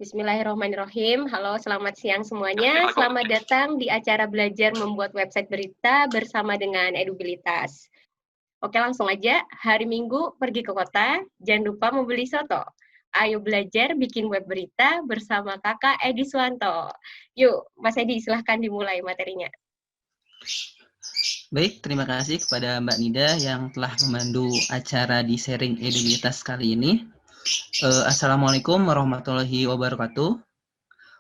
Bismillahirrahmanirrahim. Halo, selamat siang semuanya. Selamat datang di acara belajar membuat website berita bersama dengan Edubilitas. Oke, langsung aja. Hari Minggu pergi ke kota, jangan lupa membeli soto. Ayo belajar bikin web berita bersama Kakak Edi Suwanto. Yuk, Mas Edi, silahkan dimulai materinya. Baik, terima kasih kepada Mbak Nida yang telah memandu acara di sharing Edubilitas kali ini. Assalamualaikum warahmatullahi wabarakatuh.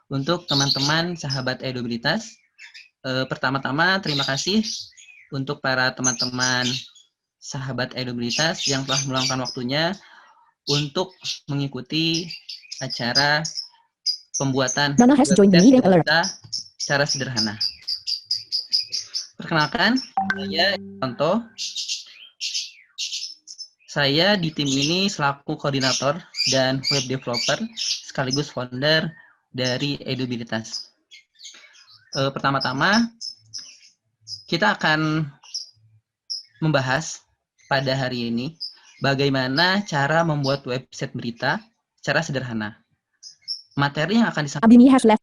Untuk teman-teman sahabat Edubilitas, pertama-tama terima kasih untuk para teman-teman sahabat Edubilitas yang telah meluangkan waktunya untuk mengikuti acara pembuatan website berita secara sederhana. Perkenalkan, saya contoh. Saya di tim ini selaku koordinator dan web developer sekaligus founder dari Edubilitas. Pertama-tama, kita akan membahas pada hari ini bagaimana cara membuat website berita secara sederhana. Materi yang akan disampaikan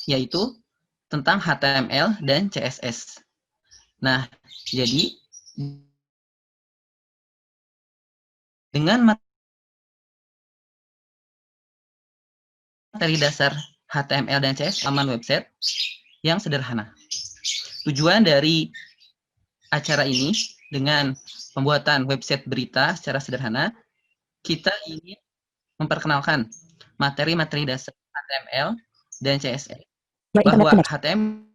yaitu tentang HTML dan CSS. Nah, jadi dengan materi dasar HTML dan CSS laman website yang sederhana. Tujuan dari acara ini dengan pembuatan website berita secara sederhana, kita ingin memperkenalkan materi-materi dasar HTML dan CSS. Bahwa HTML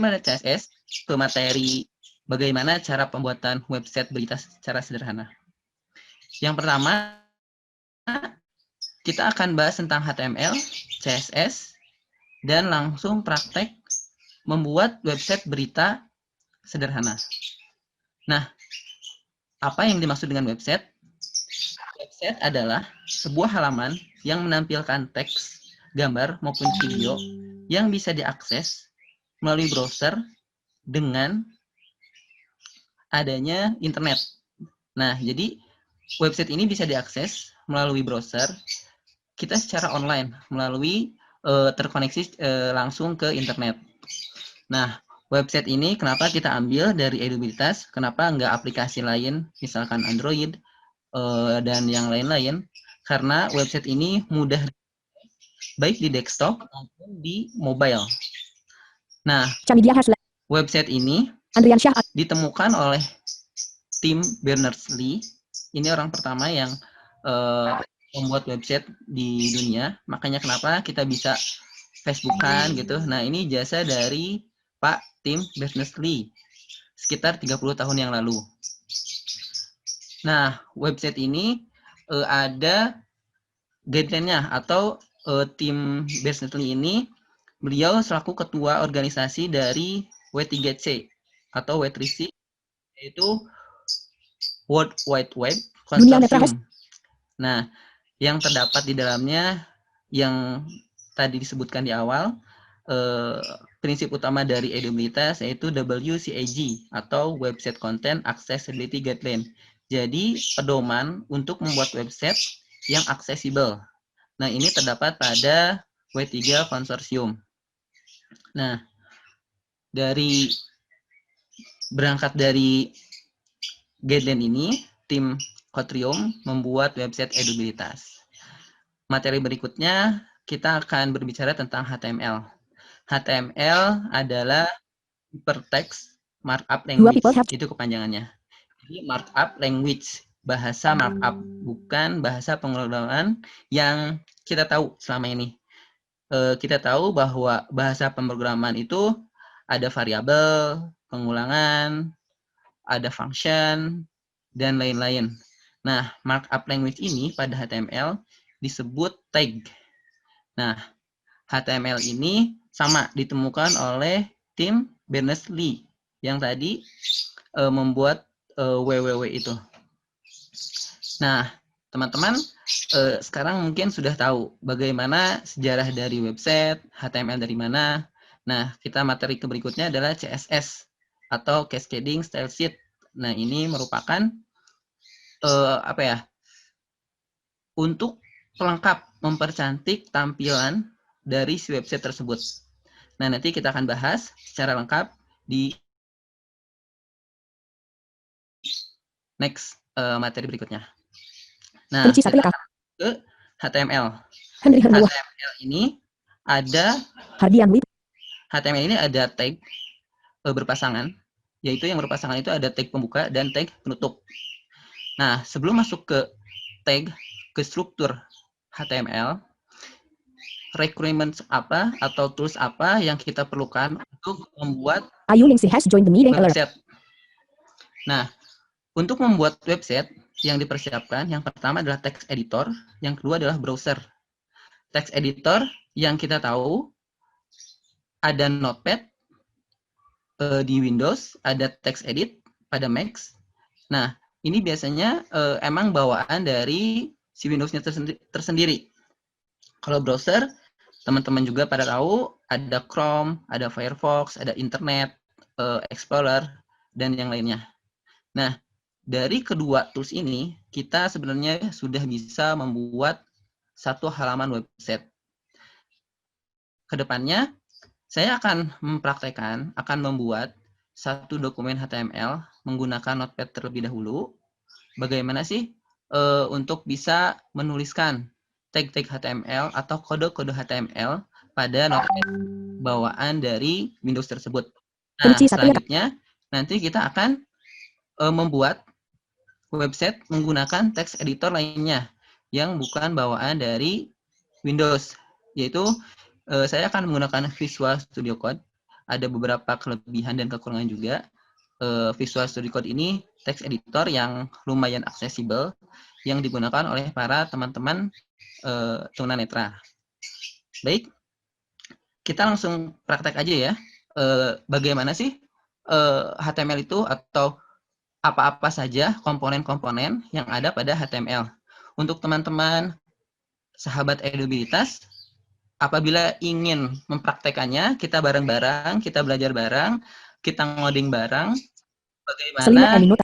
dan CSS ke materi bagaimana cara pembuatan website berita secara sederhana. Yang pertama, kita akan bahas tentang HTML, CSS, dan langsung praktek membuat website berita sederhana. Nah, apa yang dimaksud dengan website? Website adalah sebuah halaman yang menampilkan teks, gambar, maupun video yang bisa diakses melalui browser dengan adanya internet. Nah, jadi website ini bisa diakses melalui browser kita secara online melalui terkoneksi langsung ke internet. Nah, website ini kenapa kita ambil dari Edubilitas? Kenapa nggak aplikasi lain, misalkan Android dan yang lain-lain? Karena website ini mudah baik di desktop maupun di mobile. Nah, website ini ditemukan oleh tim Berners-Lee. Ini orang pertama yang membuat website di dunia. Makanya kenapa kita bisa Facebookan gitu. Nah, ini jasa dari Pak Tim Berners-Lee sekitar 30 tahun yang lalu. Nah, website ini ada guideline-nya atau tim Berners-Lee ini beliau selaku ketua organisasi dari W3C atau W3C, yaitu World Wide Web Consortium. Nah, yang terdapat di dalamnya yang tadi disebutkan di awal, prinsip utama dari Edubilitas yaitu WCAG atau Website Content Accessibility Guideline. Jadi, pedoman untuk membuat website yang aksesibel. Nah, ini terdapat pada W3 Consortium. Nah, berangkat dari guideline ini, tim Kotrium membuat website Edubilitas. Materi berikutnya, kita akan berbicara tentang HTML. HTML adalah Hypertext Markup Language, itu kepanjangannya. Jadi markup language, bahasa markup, bukan bahasa pemrograman yang kita tahu selama ini. Kita tahu bahwa bahasa pemrograman itu ada variabel, pengulangan, ada function, dan lain-lain. Nah, markup language ini pada HTML disebut tag. Nah, HTML ini sama ditemukan oleh tim Berners-Lee yang tadi membuat WWW itu. Nah, teman-teman sekarang mungkin sudah tahu bagaimana sejarah dari website, HTML dari mana. Nah, kita materi berikutnya adalah CSS atau Cascading Style Sheet Nah, ini merupakan apa ya? Untuk pelengkap mempercantik tampilan dari si website tersebut. Nah, nanti kita akan bahas secara lengkap di next materi berikutnya. Nah, kita akan ke HTML. HTML ini ada tag berpasangan, yaitu yang berpasangan itu ada tag pembuka dan tag penutup. Nah, sebelum masuk ke tag, ke struktur HTML, requirements apa atau tools apa yang kita perlukan untuk membuat website. Nah, untuk membuat website yang dipersiapkan, yang pertama adalah text editor, yang kedua adalah browser. Text editor yang kita tahu ada Notepad di Windows, ada TextEdit pada Mac. Nah, ini biasanya emang bawaan dari si Windows-nya tersendiri. Kalau browser, teman-teman juga pada tahu ada Chrome, ada Firefox, ada Internet Explorer, dan yang lainnya. Nah, dari kedua tools ini, kita sebenarnya sudah bisa membuat satu halaman website. Kedepannya, saya akan mempraktekkan, akan membuat satu dokumen HTML menggunakan Notepad terlebih dahulu. Bagaimana sih untuk bisa menuliskan tag-tag HTML atau kode-kode HTML pada Notepad bawaan dari Windows tersebut. Nah, selanjutnya nanti kita akan membuat website menggunakan text editor lainnya yang bukan bawaan dari Windows, yaitu saya akan menggunakan Visual Studio Code. Ada beberapa kelebihan dan kekurangan juga. Visual Studio Code ini text editor yang lumayan aksesibel, yang digunakan oleh para teman-teman tunanetra. Baik, kita langsung praktek aja ya. Bagaimana sih HTML itu atau apa-apa saja komponen-komponen yang ada pada HTML. Untuk teman-teman sahabat edubilitas, apabila ingin mempraktekannya, kita bareng-bareng, kita belajar bareng, kita ngoding bareng, bagaimana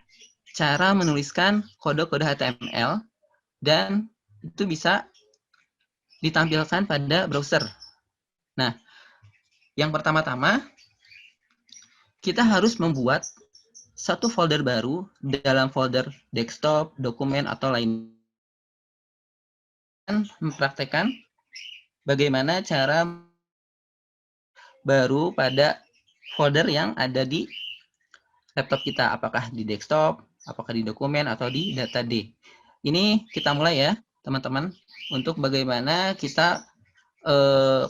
cara menuliskan kode-kode HTML, dan itu bisa ditampilkan pada browser. Nah, yang pertama-tama, kita harus membuat satu folder baru dalam folder desktop, dokumen, atau lain. Mempraktekkan bagaimana cara baru pada folder yang ada di laptop kita, apakah di desktop, apakah di dokumen, atau di data D. Ini kita mulai ya, teman-teman, untuk bagaimana kita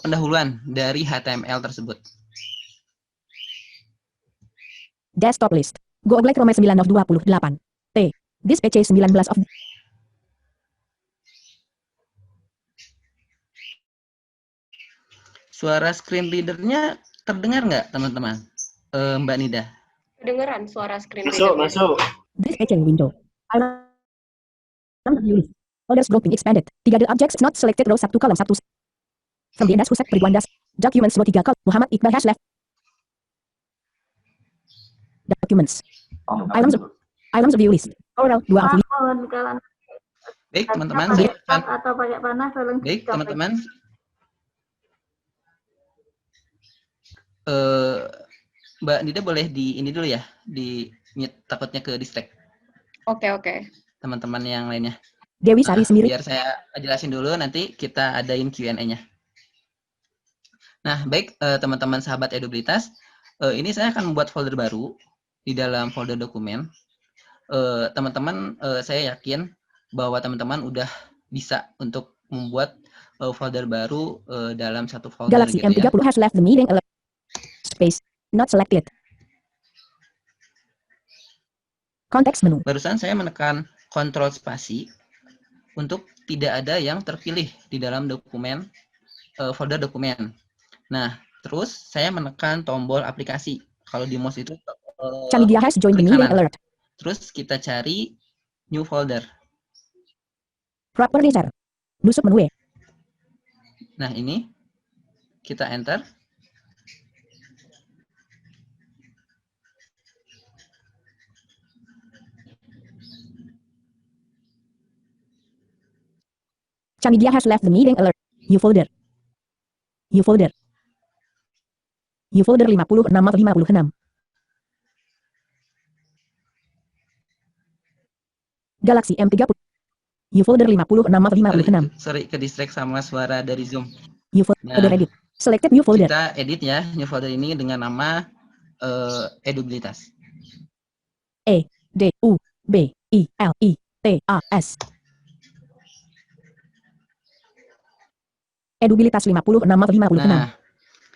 pendahuluan dari HTML tersebut. Desktop list. Google Chrome 9 of 28. T. This PC 19 of... Suara screen reader-nya terdengar nggak, teman-teman? Mbak Nida? Kedengeran suara screen reader. Masuk. This PC window. Folders grouping expanded. 3 the objects not selected row 1 kolom 1. From the Endas Husek Ridwan Das. Documents row 3 kolom. Muhammad Iqbal hash left. Documents. Items of view list. Oral 2 of Baik, teman-teman. Atau pakai panah, tolong. Baik, teman-teman. Mbak Nida boleh di ini dulu ya, di mute, takutnya ke distract. Oke. Teman-teman yang lainnya. Dewi Sari sendiri. Biar saya jelasin dulu, nanti kita adain Q&A-nya. Nah, baik teman-teman sahabat edubilitas, ini saya akan membuat folder baru di dalam folder dokumen. Teman-teman, saya yakin bahwa teman-teman udah bisa untuk membuat folder baru dalam satu folder. Galaxy gitu M30 ya. has left the meeting alert. Space. Not selected. Konteks menu. Barusan saya menekan Ctrl spasi untuk tidak ada yang terpilih di dalam dokumen, folder dokumen. Nah, terus saya menekan tombol aplikasi. Kalau di mouse itu Chanidia has joined the klik meeting kanan. alert. Terus kita cari new folder. Properly share. Nusuk menu E. Nah, ini kita enter. Chamidia has left the meeting alert. New folder. New folder. New folder 56 Galaxy M30. New folder 56 Sorry, ke distract sama suara dari Zoom. New folder edit. Selected new folder. Kita edit ya new folder ini dengan nama Edubilitas. E D U B I L I T A S. Edubilitas 56 Nah,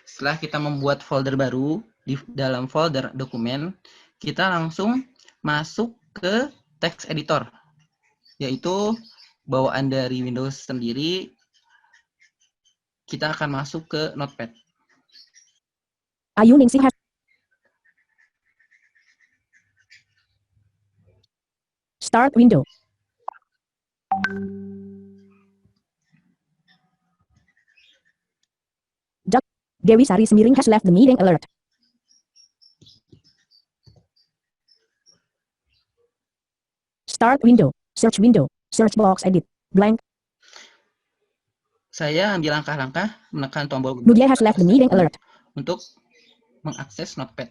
setelah kita membuat folder baru, di dalam folder dokumen, kita langsung masuk ke text editor, yaitu bawaan dari Windows sendiri. Kita akan masuk ke Notepad. Ayu Ningsih has Start window. Duck. Dewi Sari Semiring has left the meeting alert. Start window. Search window. Search box edit. Blank. Saya ambil langkah-langkah menekan tombol Nudia has left the meeting alert. untuk mengakses Notepad.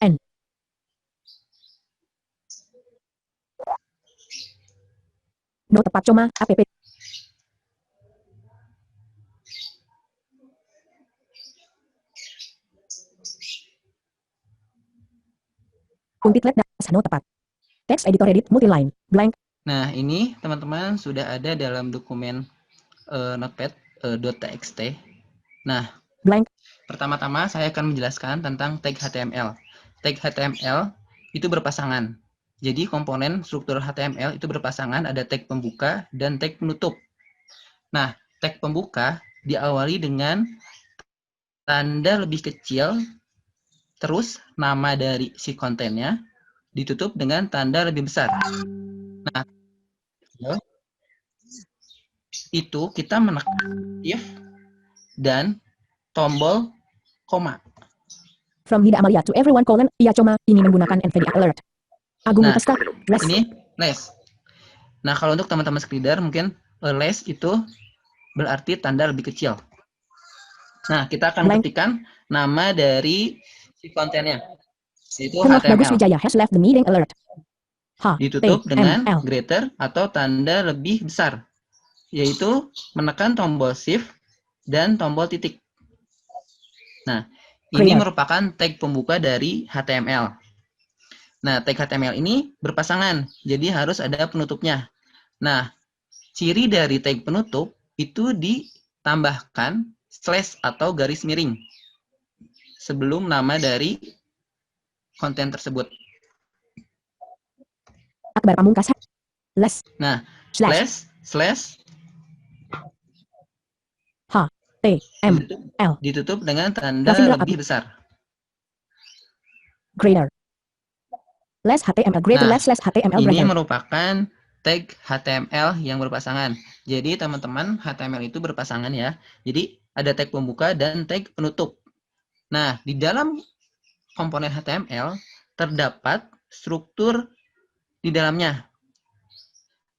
N. No tepat coma app. Untit let no tepat. Text editor edit multiline. Blank. Nah, ini teman-teman sudah ada dalam dokumen Notepad .txt. Nah, Blank. pertama-tama saya akan menjelaskan tentang tag HTML. Tag HTML itu berpasangan. Jadi komponen struktur HTML itu berpasangan, ada tag pembuka dan tag penutup. Nah, tag pembuka diawali dengan tanda lebih kecil, terus nama dari si kontennya, ditutup dengan tanda lebih besar. Nah, itu kita menekan if dan tombol koma. From Nida Amalia to everyone colon, ia coma, ini menggunakan NVDA alert. Agung Nah, Pesta, less. Ini less. Nah, kalau untuk teman-teman skrider mungkin less itu berarti tanda lebih kecil. Nah, kita akan Blank. ketikkan nama dari si kontennya. Itu Henoch Bagus HTML. Wijaya has left the meeting alert. H, Ditutup T, dengan M, L. greater atau tanda lebih besar, yaitu menekan tombol shift dan tombol titik. Nah, ini Creator. merupakan tag pembuka dari HTML. Nah, tag HTML ini berpasangan, jadi harus ada penutupnya. Nah, ciri dari tag penutup itu ditambahkan slash atau garis miring sebelum nama dari konten tersebut. Akbar Pamungkas. Less. Nah, Slash. slash H, T, M, L. ditutup dengan tanda Raffi lebih besar. Greater. Less HTML greater Nah, less slash HTML ini greater. merupakan tag HTML yang berpasangan. Jadi teman-teman, HTML itu berpasangan ya. Jadi ada tag pembuka dan tag penutup. Nah, di dalam komponen HTML terdapat struktur di dalamnya.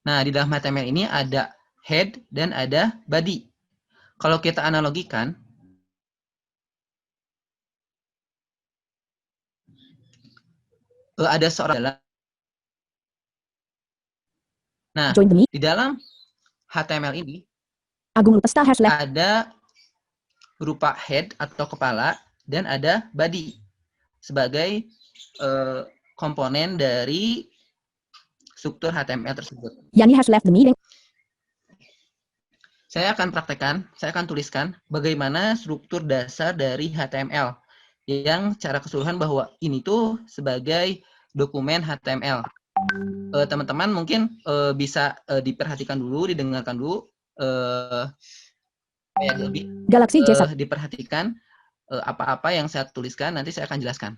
Nah, di dalam HTML ini ada head dan ada body. Kalau kita analogikan, ada seorang dalam. Nah, di dalam HTML ini Agung Lutesta has left. ada berupa head atau kepala dan ada body sebagai komponen dari struktur HTML tersebut. Yani has left the meeting. Saya akan praktekkan, saya akan tuliskan bagaimana struktur dasar dari HTML yang secara keseluruhan bahwa ini tuh sebagai dokumen HTML. Teman-teman mungkin bisa diperhatikan dulu, didengarkan dulu, lebih Galaxy J1. diperhatikan apa-apa yang saya tuliskan, nanti saya akan jelaskan.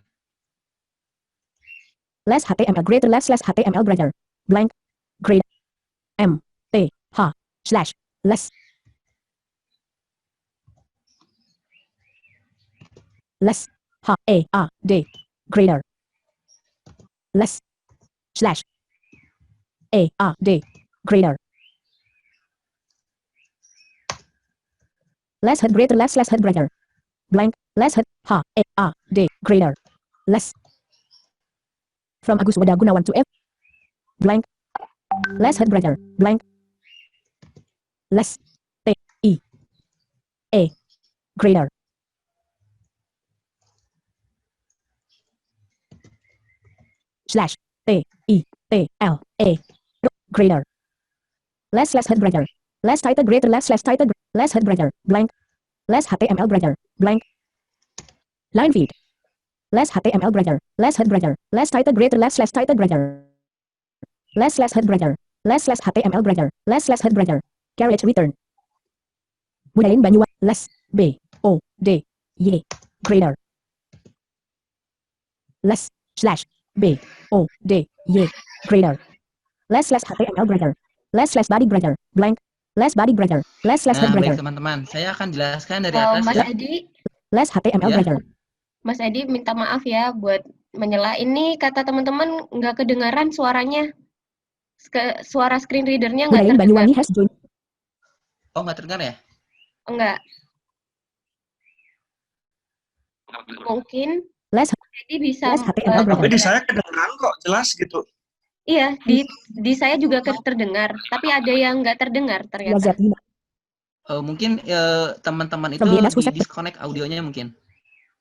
Less HTML greater less slash HTML greater. Blank. Greater. M, T, H, slash, less. Less. H, A, A, D. Greater. Less. Slash. A, A, D. Greater. Less head greater less head greater. Blank. Less head D greater. Less. From Agus Weda Gunawan to F. Blank. Less head greater. Blank. Less. T I E greater. Slash T I T L A greater. Less head greater. Less title greater less title less head greater. Blank. Less HTML greater. Blank. Line feed. Less HTML greater. Less head greater. Less title greater less title greater. Less head greater. Less HTML greater. Less head greater. Carriage return. Budain Banyuwan. Less B O D Y greater. Less slash B O D Y greater. Less HTML greater. Less body greater. Blank. Less body greater. Less head Nah, greater. baik teman-teman, saya akan jelaskan dari atas Mas ya. Edi, Less HTML Ya. greater. Mas Edi minta maaf ya buat menyela. Ini kata teman-teman nggak kedengaran suaranya. Suara screen readernya nggak Budain terdengar. Banyuwangi has joined. Oh, nggak terdengar ya? Enggak. Mungkin Less Edi bisa. Less HTML Tapi greater. di saya kedengeran kok, jelas gitu. Iya, di saya juga terdengar, tapi ada yang nggak terdengar ternyata. Yazat Lima. Mungkin teman-teman itu From the NS di Pusat. disconnect audionya mungkin.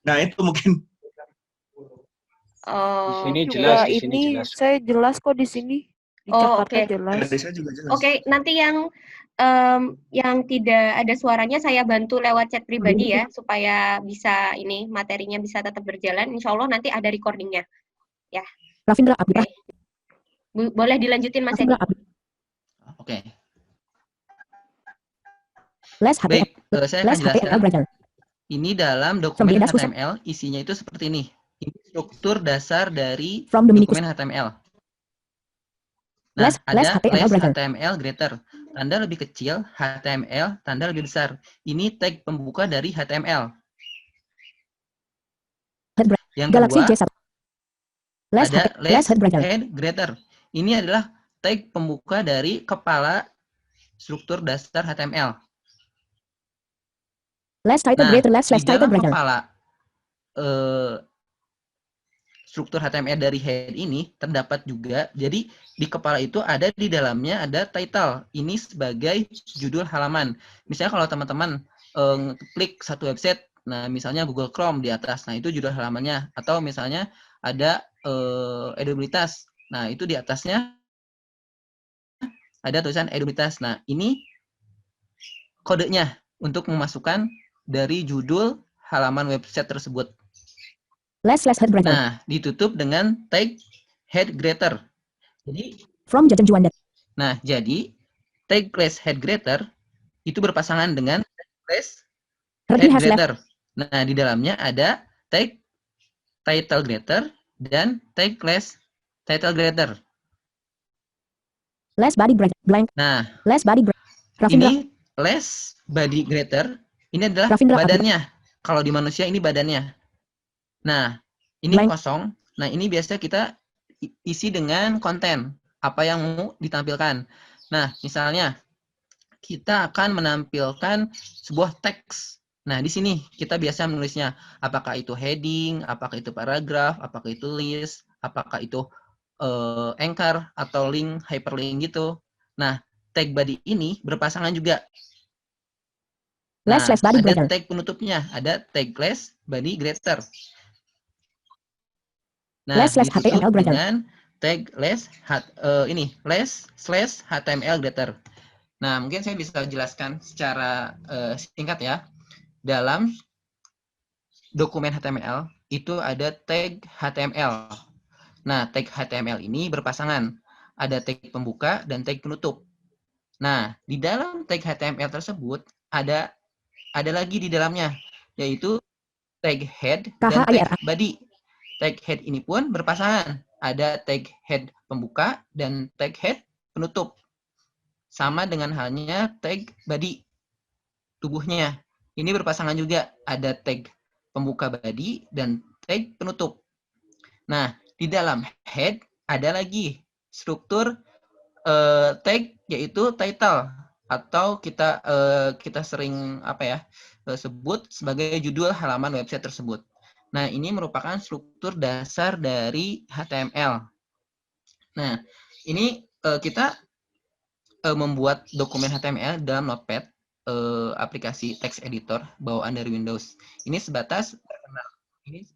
Nah, itu mungkin. Oh, Ini oke. jelas, di sini ini jelas. saya jelas kok di sini. Di Oh, Jakarta oke. jelas. Di saya juga jelas. Oke, nanti yang tidak ada suaranya saya bantu lewat chat pribadi ya, supaya bisa ini materinya bisa tetap berjalan. Insya Allah nanti ada recordingnya. Rafindra Abdi. Boleh dilanjutin Mas Edi. Rafindra Abdi. Oke. Less HTML. Baik, saya akan Less HTML jelaskan. greater. Ini dalam dokumen From the Index Pusat. HTML, isinya itu seperti ini. Ini struktur dasar dari From the Minicus. dokumen HTML. Nah, Less ada HTML less greater. HTML greater. Tanda lebih kecil, HTML, tanda lebih besar. Ini tag pembuka dari HTML. Yang Galaxy kedua, J1. Less ada less head greater. head greater. Ini adalah tag pembuka dari kepala struktur dasar HTML. Less title Nah, greater. Less di title dalam greater. kepala struktur HTML dari head ini terdapat juga, jadi di kepala itu ada di dalamnya ada title. Ini sebagai judul halaman. Misalnya kalau teman-teman klik satu website, nah misalnya Google Chrome di atas, nah itu judul halamannya. Atau misalnya ada Edubilitas, nah itu di atasnya ada tulisan Edubilitas. Nah ini kodenya untuk memasukkan dari judul halaman website tersebut. Less head greater. Nah, ditutup dengan tag head greater. Jadi, From Jajan Juanda. nah, jadi tag less head greater itu berpasangan dengan tag less Herdi head has left. greater. Nah, di dalamnya ada tag title greater dan tag less title greater. Less body greater. Blank. Nah, Less body greater. Rafindra. ini less body greater, ini adalah Rafindra badannya. Kalau di manusia ini badannya. Nah, ini Blank. kosong. Nah, ini biasa kita isi dengan konten. Apa yang mau ditampilkan. Nah, misalnya kita akan menampilkan sebuah teks. Nah, di sini kita biasa menulisnya. Apakah itu heading, apakah itu paragraf, apakah itu list, apakah itu anchor atau link, hyperlink gitu. Nah, tag body ini berpasangan juga. Nah, Less body ada greater. tag penutupnya, ada tag less body greater. Nah, Less ditutup HTML greater. dengan tag less slash HTML greater. Nah, mungkin saya bisa jelaskan secara singkat ya. Dalam dokumen HTML itu ada tag HTML. Nah, tag HTML ini berpasangan. Ada tag pembuka dan tag penutup. Nah, di dalam tag HTML tersebut ada lagi di dalamnya, yaitu tag head dan tag body. Tag head ini pun berpasangan. Ada tag head pembuka dan tag head penutup. Sama dengan halnya tag body tubuhnya. Ini berpasangan juga. Ada tag pembuka body dan tag penutup. Nah, di dalam head ada lagi struktur tag yaitu title, atau kita sering sebut sebagai judul halaman website tersebut. Nah, ini merupakan struktur dasar dari HTML. Nah, ini kita membuat dokumen HTML dalam Notepad, aplikasi text editor bawaan dari Windows. Ini sebatas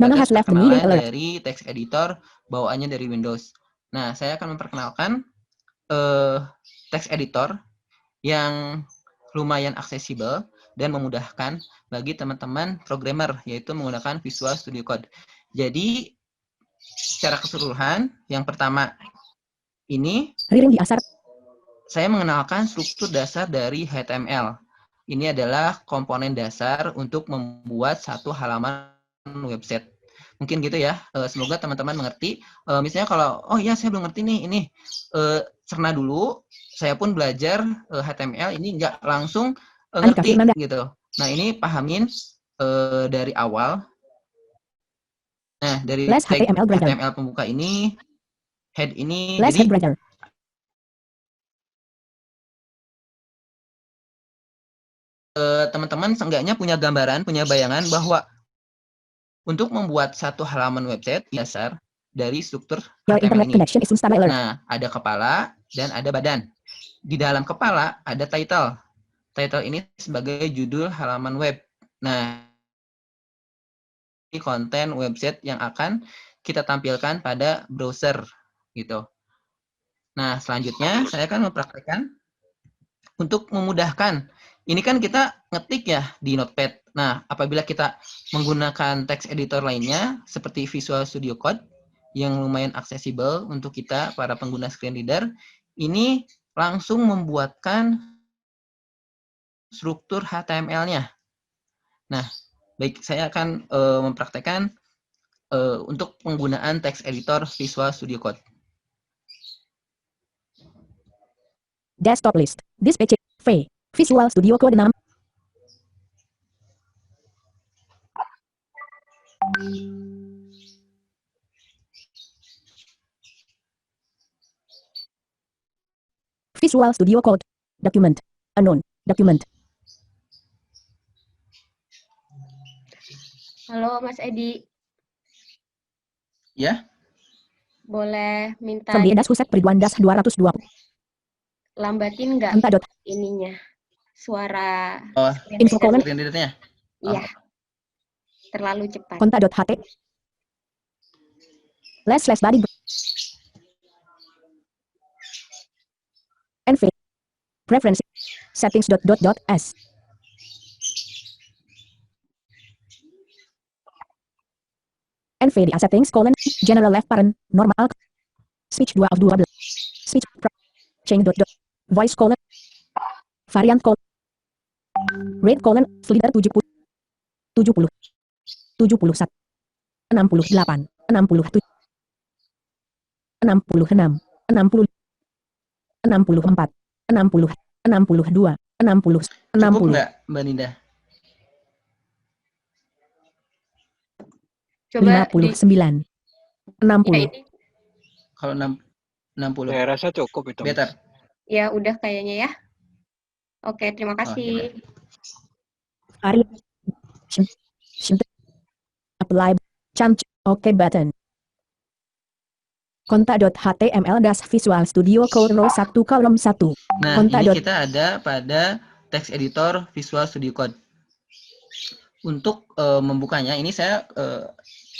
Nana has left the meeting perkenalan alert. dari text editor bawaannya dari Windows. Nah, saya akan memperkenalkan text editor yang lumayan aksesibel dan memudahkan bagi teman-teman programmer, yaitu menggunakan Visual Studio Code. Jadi, secara keseluruhan, yang pertama ini Riring di asar. saya mengenalkan struktur dasar dari HTML. Ini adalah komponen dasar untuk membuat satu halaman website. Mungkin gitu ya. Semoga teman-teman mengerti. Misalnya kalau, oh iya saya belum ngerti nih, ini cerna dulu. Saya pun belajar HTML ini nggak langsung Andika ngerti Firmanda. gitu. Nah ini pahamin dari awal. Nah dari Less tag HTML browser. HTML pembuka ini, head ini, Less head jadi browser. teman-teman seenggaknya punya gambaran, punya bayangan bahwa untuk membuat satu halaman website dasar dari struktur Your HTML internet ini. connection is unstable alert. Nah, ada kepala dan ada badan. Di dalam kepala ada title. Title ini sebagai judul halaman web. Nah, ini konten website yang akan kita tampilkan pada browser gitu. Nah, selanjutnya saya akan mempraktekkan untuk memudahkan. Ini kan kita ngetik ya di Notepad. Nah, apabila kita menggunakan text editor lainnya seperti Visual Studio Code yang lumayan aksesibel untuk kita para pengguna screen reader, ini langsung membuatkan struktur HTML-nya. Nah, baik saya akan mempraktekkan untuk penggunaan text editor Visual Studio Code. Desktop list. Dispatch. V. Visual Studio Code 6. Visual Studio Code. Document. Unknown. Document. Halo Mas Edi, Ya, boleh minta From the das Huset Periduan das 220. lambatin nggak Anta dot. ininya, suara oh, screen Info reader? colon. screen reader-nya. Iya, terlalu cepat. Konta dot ht. Less slash body. NV. Preference. Settings dot dot dot s. NVDA settings colon. General left parent. Normal. Speech 2 of 12. Speech. Chain dot dot. Voice colon. Variant colon. Rate colon. Flitter 70. 70. 71. 68. 67. 66. 60. 64. 60. 62. 60. Cukup 60. nggak, Mbak Ninda? Coba di 59. ya 60. ini, Kalau 60. Saya rasa cukup itu. Mas. Better. ya udah kayaknya ya. Oke, terima Oh, kasih. Ari. Apply. Change. OK button. Konta.html das Visual Studio Code row 1 kolom 1. Nah, Konta ini dot- kita ada pada text editor Visual Studio Code. Untuk membukanya, ini saya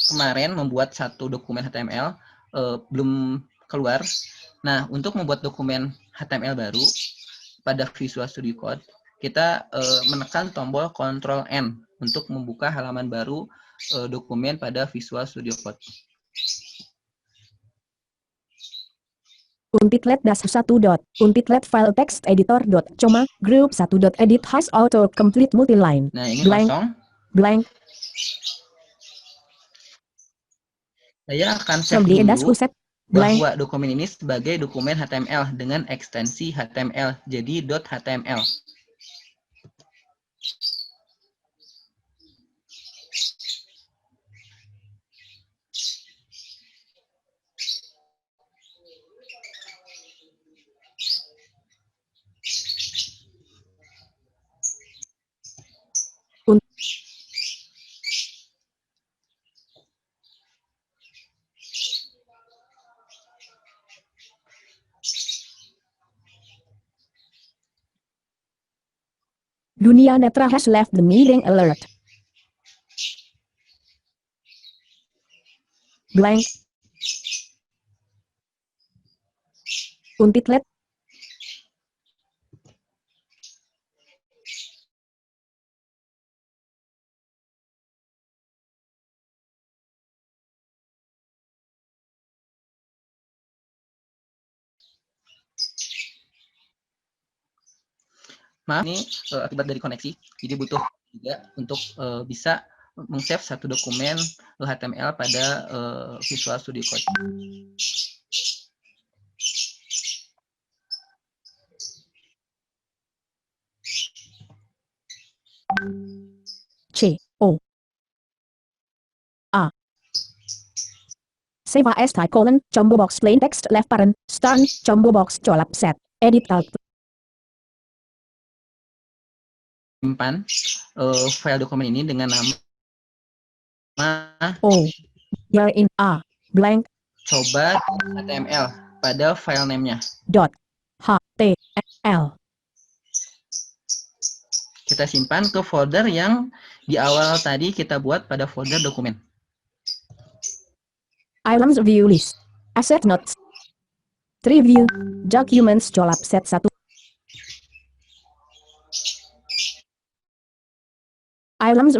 kemarin membuat satu dokumen HTML, belum keluar. Nah, untuk membuat dokumen HTML baru pada Visual Studio Code, kita menekan tombol Ctrl N untuk membuka halaman baru dokumen pada Visual Studio Code. Untitled das 1 dot. Untitled file text editor dot. Coma. Group 1 dot edit has auto complete multiline. Nah, ini Blank. kosong. Blank. Saya akan save From the das dulu Huset. Blank. bahwa dokumen ini sebagai dokumen HTML dengan ekstensi HTML, jadi .html. Dunia Netra has left the meeting alert. Blank. Untitlet. Maaf, ini akibat dari koneksi, jadi butuh juga untuk bisa meng-save satu dokumen HTML pada Visual Studio Code. C O A Save as type colon combo box plain text left parent start combo box colap set edit alt Simpan file dokumen ini dengan nama O here in A blank coba HTML pada file name-nya. dot H T L. Kita simpan ke folder yang di awal tadi kita buat pada folder dokumen. Items view list asset notes review documents colap set 1 items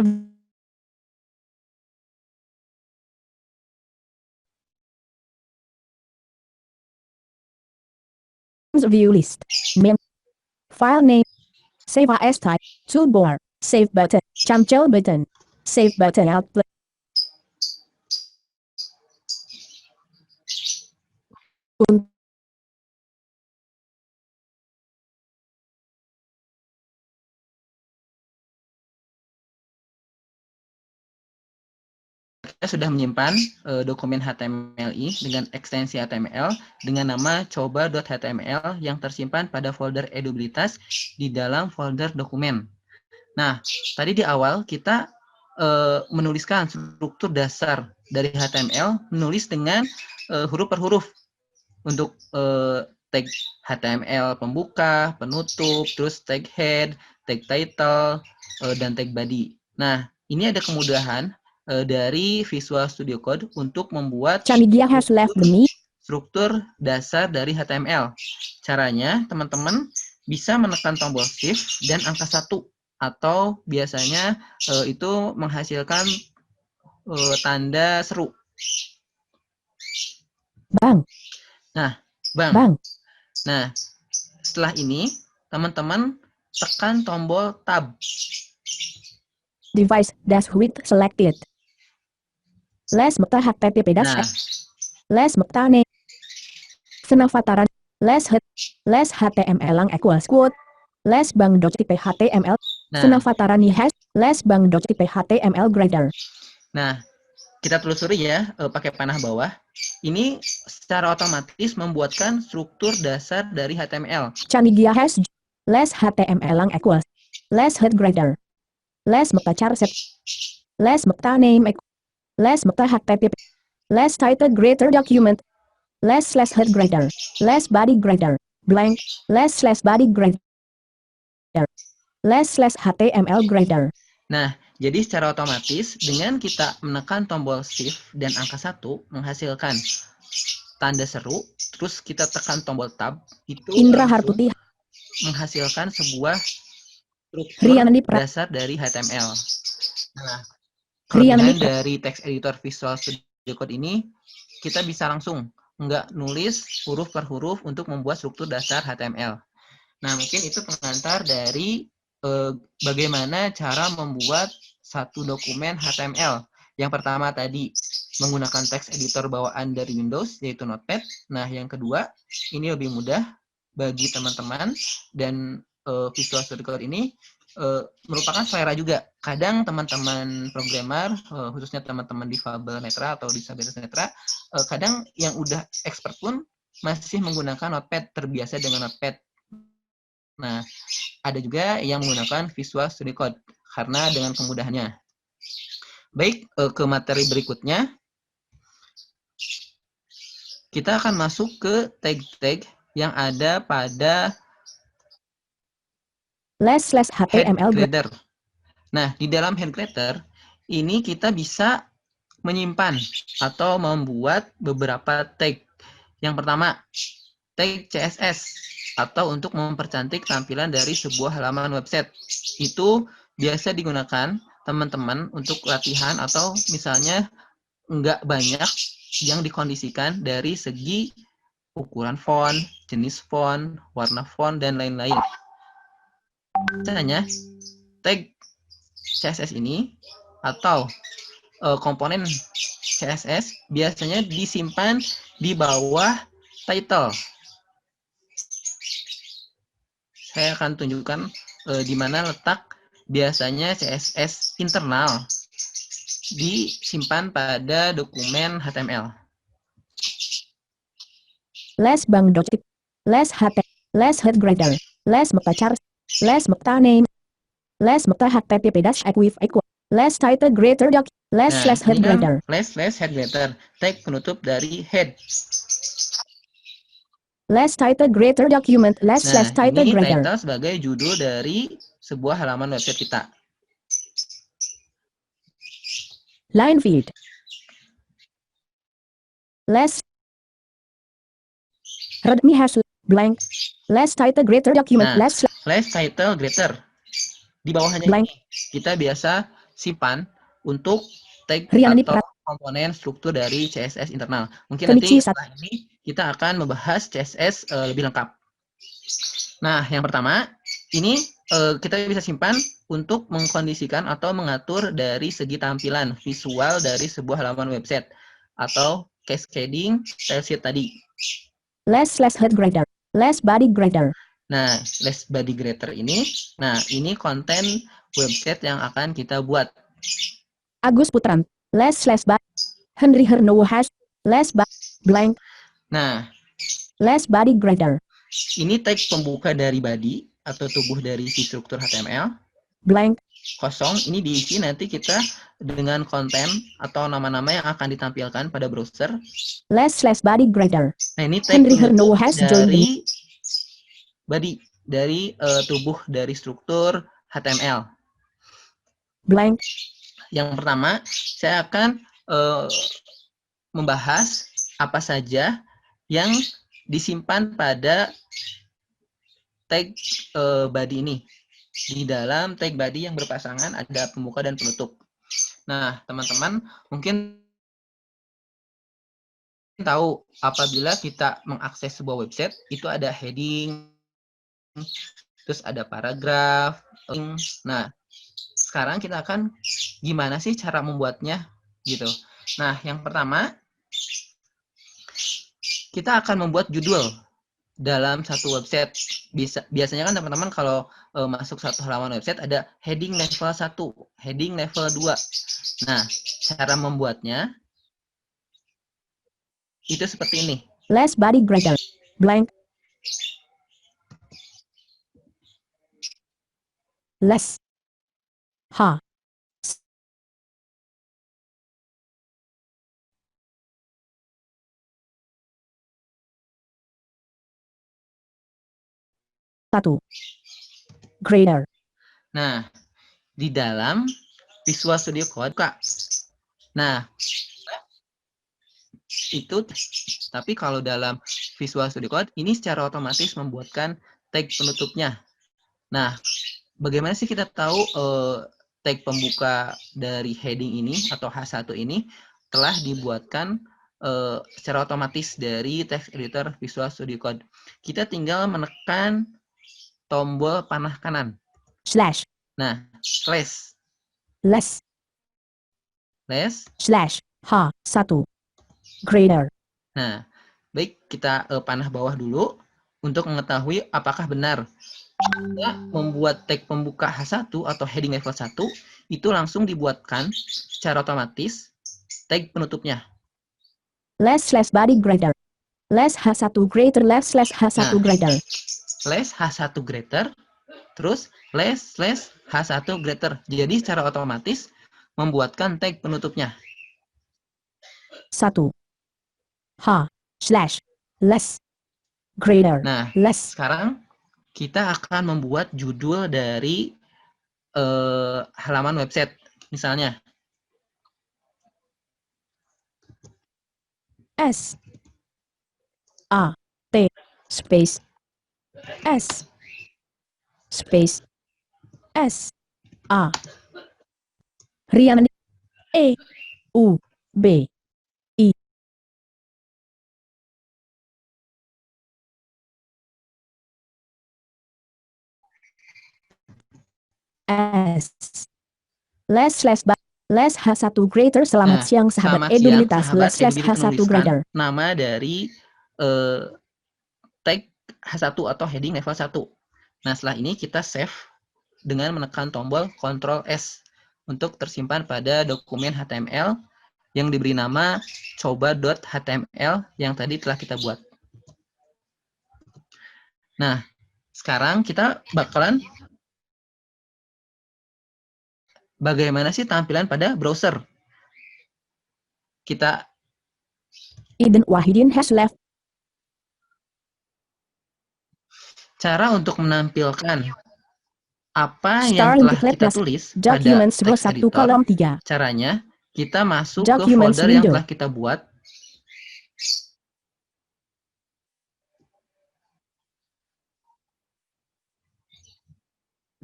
view list main file name save as type toolbar save button cancel button save button output Kita sudah menyimpan dokumen HTML dengan ekstensi HTML dengan nama coba.html yang tersimpan pada folder Edubilitas di dalam folder dokumen. Nah, tadi di awal kita menuliskan struktur dasar dari HTML, menulis dengan huruf per huruf untuk tag HTML pembuka, penutup, terus tag head, tag title, dan tag body. Nah, ini ada kemudahan dari Visual Studio Code untuk membuat Chamigia has left the meet struktur dasar dari HTML. Caranya, teman-teman bisa menekan tombol Shift dan angka 1, atau biasanya itu menghasilkan tanda seru. Bang. Nah, Bang. Bang. Nah, setelah ini, teman-teman tekan tombol Tab. Device dash width selected. Les mekta http dash Nah, les mekta name. Senavataran. Les HTML lang equals quote. Les bang.tipe HTML. nah, Senavatarani hash. Les bang.tipe HTML grader. nah, kita telusuri ya pakai panah bawah. Ini secara otomatis membuatkan struktur dasar dari HTML. Chamigia hash. Les HTML lang equals. Les head grader. Les mekta charset. Les mekta name. Les mekta http. Les title greater document. Les slash head grader. Les body grader. Blank. Les slash body grader. Les slash HTML grader. Nah, jadi secara otomatis dengan kita menekan tombol Shift dan angka 1 menghasilkan tanda seru, terus kita tekan tombol Tab, itu Indra langsung Harputih. menghasilkan sebuah struktur Rianandi dasar dari HTML. Nah, Rianandi kelebihan dari text editor Visual Studio Code ini, kita bisa langsung nggak nulis huruf per huruf untuk membuat struktur dasar HTML. Nah, mungkin itu pengantar dari bagaimana cara membuat satu dokumen HTML. Yang pertama tadi menggunakan text editor bawaan dari Windows, yaitu Notepad. Nah, yang kedua, ini lebih mudah bagi teman-teman, dan Visual Studio Code ini merupakan selera juga. Kadang teman-teman programmer, khususnya teman-teman difabel netra atau disabilitas netra, kadang yang udah expert pun masih menggunakan Notepad, terbiasa dengan Notepad. Nah, ada juga yang menggunakan Visual Studio Code karena dengan kemudahannya. Baik, ke materi berikutnya. Kita akan masuk ke tag-tag yang ada pada less slash head HTML grader. Nah, di dalam head grader ini kita bisa menyimpan atau membuat beberapa tag. Yang pertama, tag CSS atau untuk mempercantik tampilan dari sebuah halaman website. Itu biasa digunakan teman-teman untuk latihan atau misalnya nggak banyak yang dikondisikan dari segi ukuran font, jenis font, warna font, dan lain-lain. Biasanya tag CSS ini atau komponen CSS biasanya disimpan di bawah title. Saya akan tunjukkan di mana letak biasanya CSS internal disimpan pada dokumen HTML. less bang dot tip, less HT, less head grader, less meta char, less meta name, less meta http dash equif equal, less title greater doc, less Nah, slash head ini kan grader, slash head grader, tag penutup dari head. less title greater document, less Nah, slash title ini grader, title sebagai judul dari sebuah halaman website kita. line feed, less readme hash blank, less title greater document, Nah, less slash title greater. Di bawahnya blank, ini kita biasa simpan untuk tag Rianani atau Prat, komponen struktur dari CSS internal. Mungkin Kenichi nanti Sat, setelah ini kita akan membahas CSS lebih lengkap. Nah, yang pertama, ini kita bisa simpan untuk mengkondisikan atau mengatur dari segi tampilan visual dari sebuah halaman website atau cascading style sheet tadi. less slash head grader, less body grader, Nah, less body grader ini, ini konten website yang akan kita buat. Agus Putran, less slash body, Henry Hernowo hash, less blank, Nah, less body grader, ini tag pembuka dari body atau tubuh dari si struktur HTML. blank, Kosong, ini diisi nanti kita dengan konten atau nama-nama yang akan ditampilkan pada browser. less slash body grader, Nah, ini tag Henry Hernowo penutup has joined the dari body, dari tubuh dari struktur HTML. blank, Yang pertama, saya akan membahas apa saja yang disimpan pada tag body ini. Di dalam tag body yang berpasangan ada pembuka dan penutup. Nah, teman-teman mungkin tahu apabila kita mengakses sebuah website, itu ada heading, terus ada paragraf. Nah, sekarang kita akan gimana sih cara membuatnya gitu. Nah, yang pertama kita akan membuat judul dalam satu website. Biasanya kan teman-teman kalau masuk satu halaman website ada heading level 1, heading level 2. Nah, cara membuatnya itu seperti ini. less body grader, blank, less, ha, satu, grader, Nah, di dalam Visual Studio Code, Kak. Nah, itu tapi kalau dalam Visual Studio Code ini secara otomatis membuatkan tag penutupnya. Nah, bagaimana sih kita tahu tag pembuka dari heading ini atau H1 ini telah dibuatkan secara otomatis dari text editor Visual Studio Code? Kita tinggal menekan tombol panah kanan. slash, Nah, slash, less, slash, ha, satu, grader, Nah, baik kita panah bawah dulu untuk mengetahui apakah benar kita membuat tag pembuka H1 atau heading level 1 itu langsung dibuatkan secara otomatis tag penutupnya. less slash body grader, less H1 greater, less slash H1 Nah, grader, less H1 greater, terus less slash H1 greater. Jadi secara otomatis membuatkan tag penutupnya. satu, ha, slash, less, grader, Nah, less, sekarang kita akan membuat judul dari halaman website. Misalnya, S A T space S space S A Rian E U B I S les H1 grader selamat nah, siang sahabat selamat siang, edubilitas sahabat les Edubili H1 grader. menuliskan nama dari tag H1 atau heading level 1. Nah, setelah ini kita save dengan menekan tombol Ctrl S untuk tersimpan pada dokumen HTML yang diberi nama coba.html yang tadi telah kita buat. Nah, sekarang kita bakalan bagaimana sih tampilan pada browser. Kita Iden Wahidin has left. cara untuk menampilkan apa Star yang telah Declare kita Das tulis pada Documents row text 1 editor, kolom 3. caranya kita masuk ke Documents folder yang window. telah kita buat.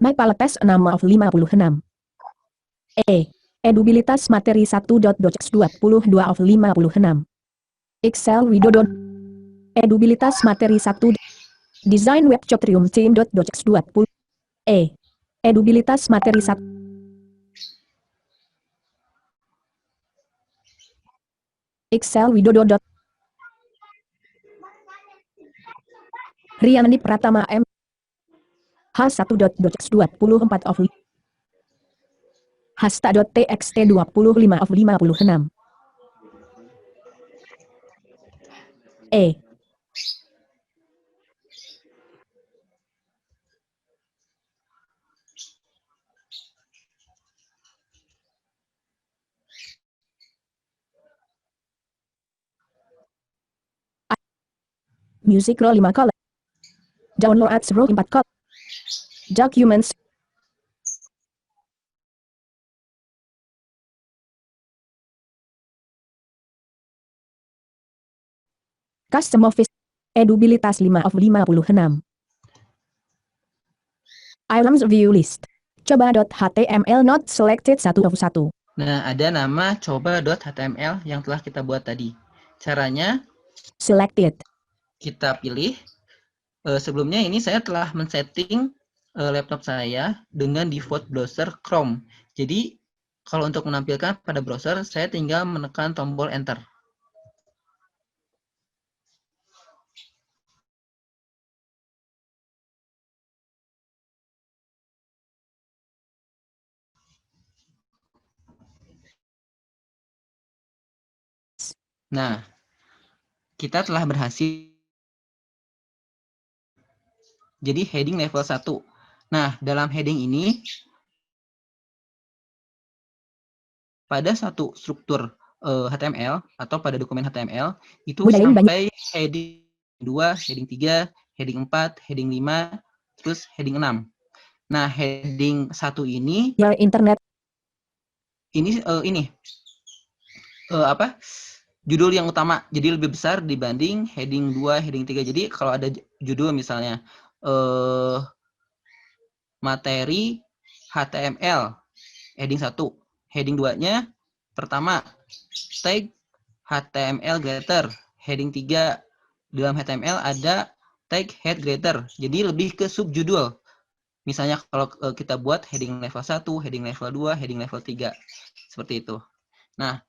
MyPalates 6 of 56. Edubilitas materi 1.docx22 of 56. Excel Widodo. Edubilitas materi 1. Design web Cotrium team.docx20. Edubilitas materi 1. Excel Widodo. Riani Pratama M. H1.docx24 of Hasta.txt 25 of 56. Music row 5 kolom. Download ads row 4 kolom. Documents. Custom Office. Edubilitas 5 of 56. Items view list. Coba.html not selected 1 of 1. Nah, ada nama coba.html yang telah kita buat tadi. Caranya Selected. kita pilih. Sebelumnya ini saya telah men-setting laptop saya dengan default browser Chrome. Jadi, kalau untuk menampilkan pada browser, saya tinggal menekan tombol Enter. Nah, kita telah berhasil. Jadi heading level 1. Nah, dalam heading ini, pada satu struktur HTML atau pada dokumen HTML, itu sampai heading 2, heading 3, heading 4, heading 5, terus heading 6. Nah, heading 1 ini, Your internet. ini judul yang utama, jadi lebih besar dibanding heading 2, heading 3. Jadi kalau ada judul misalnya materi HTML heading 1, heading 2-nya pertama tag HTML greater, heading 3 dalam HTML ada tag head greater. Jadi lebih ke subjudul. Misalnya kalau kita buat heading level 1, heading level 2, heading level 3. Seperti itu. Nah,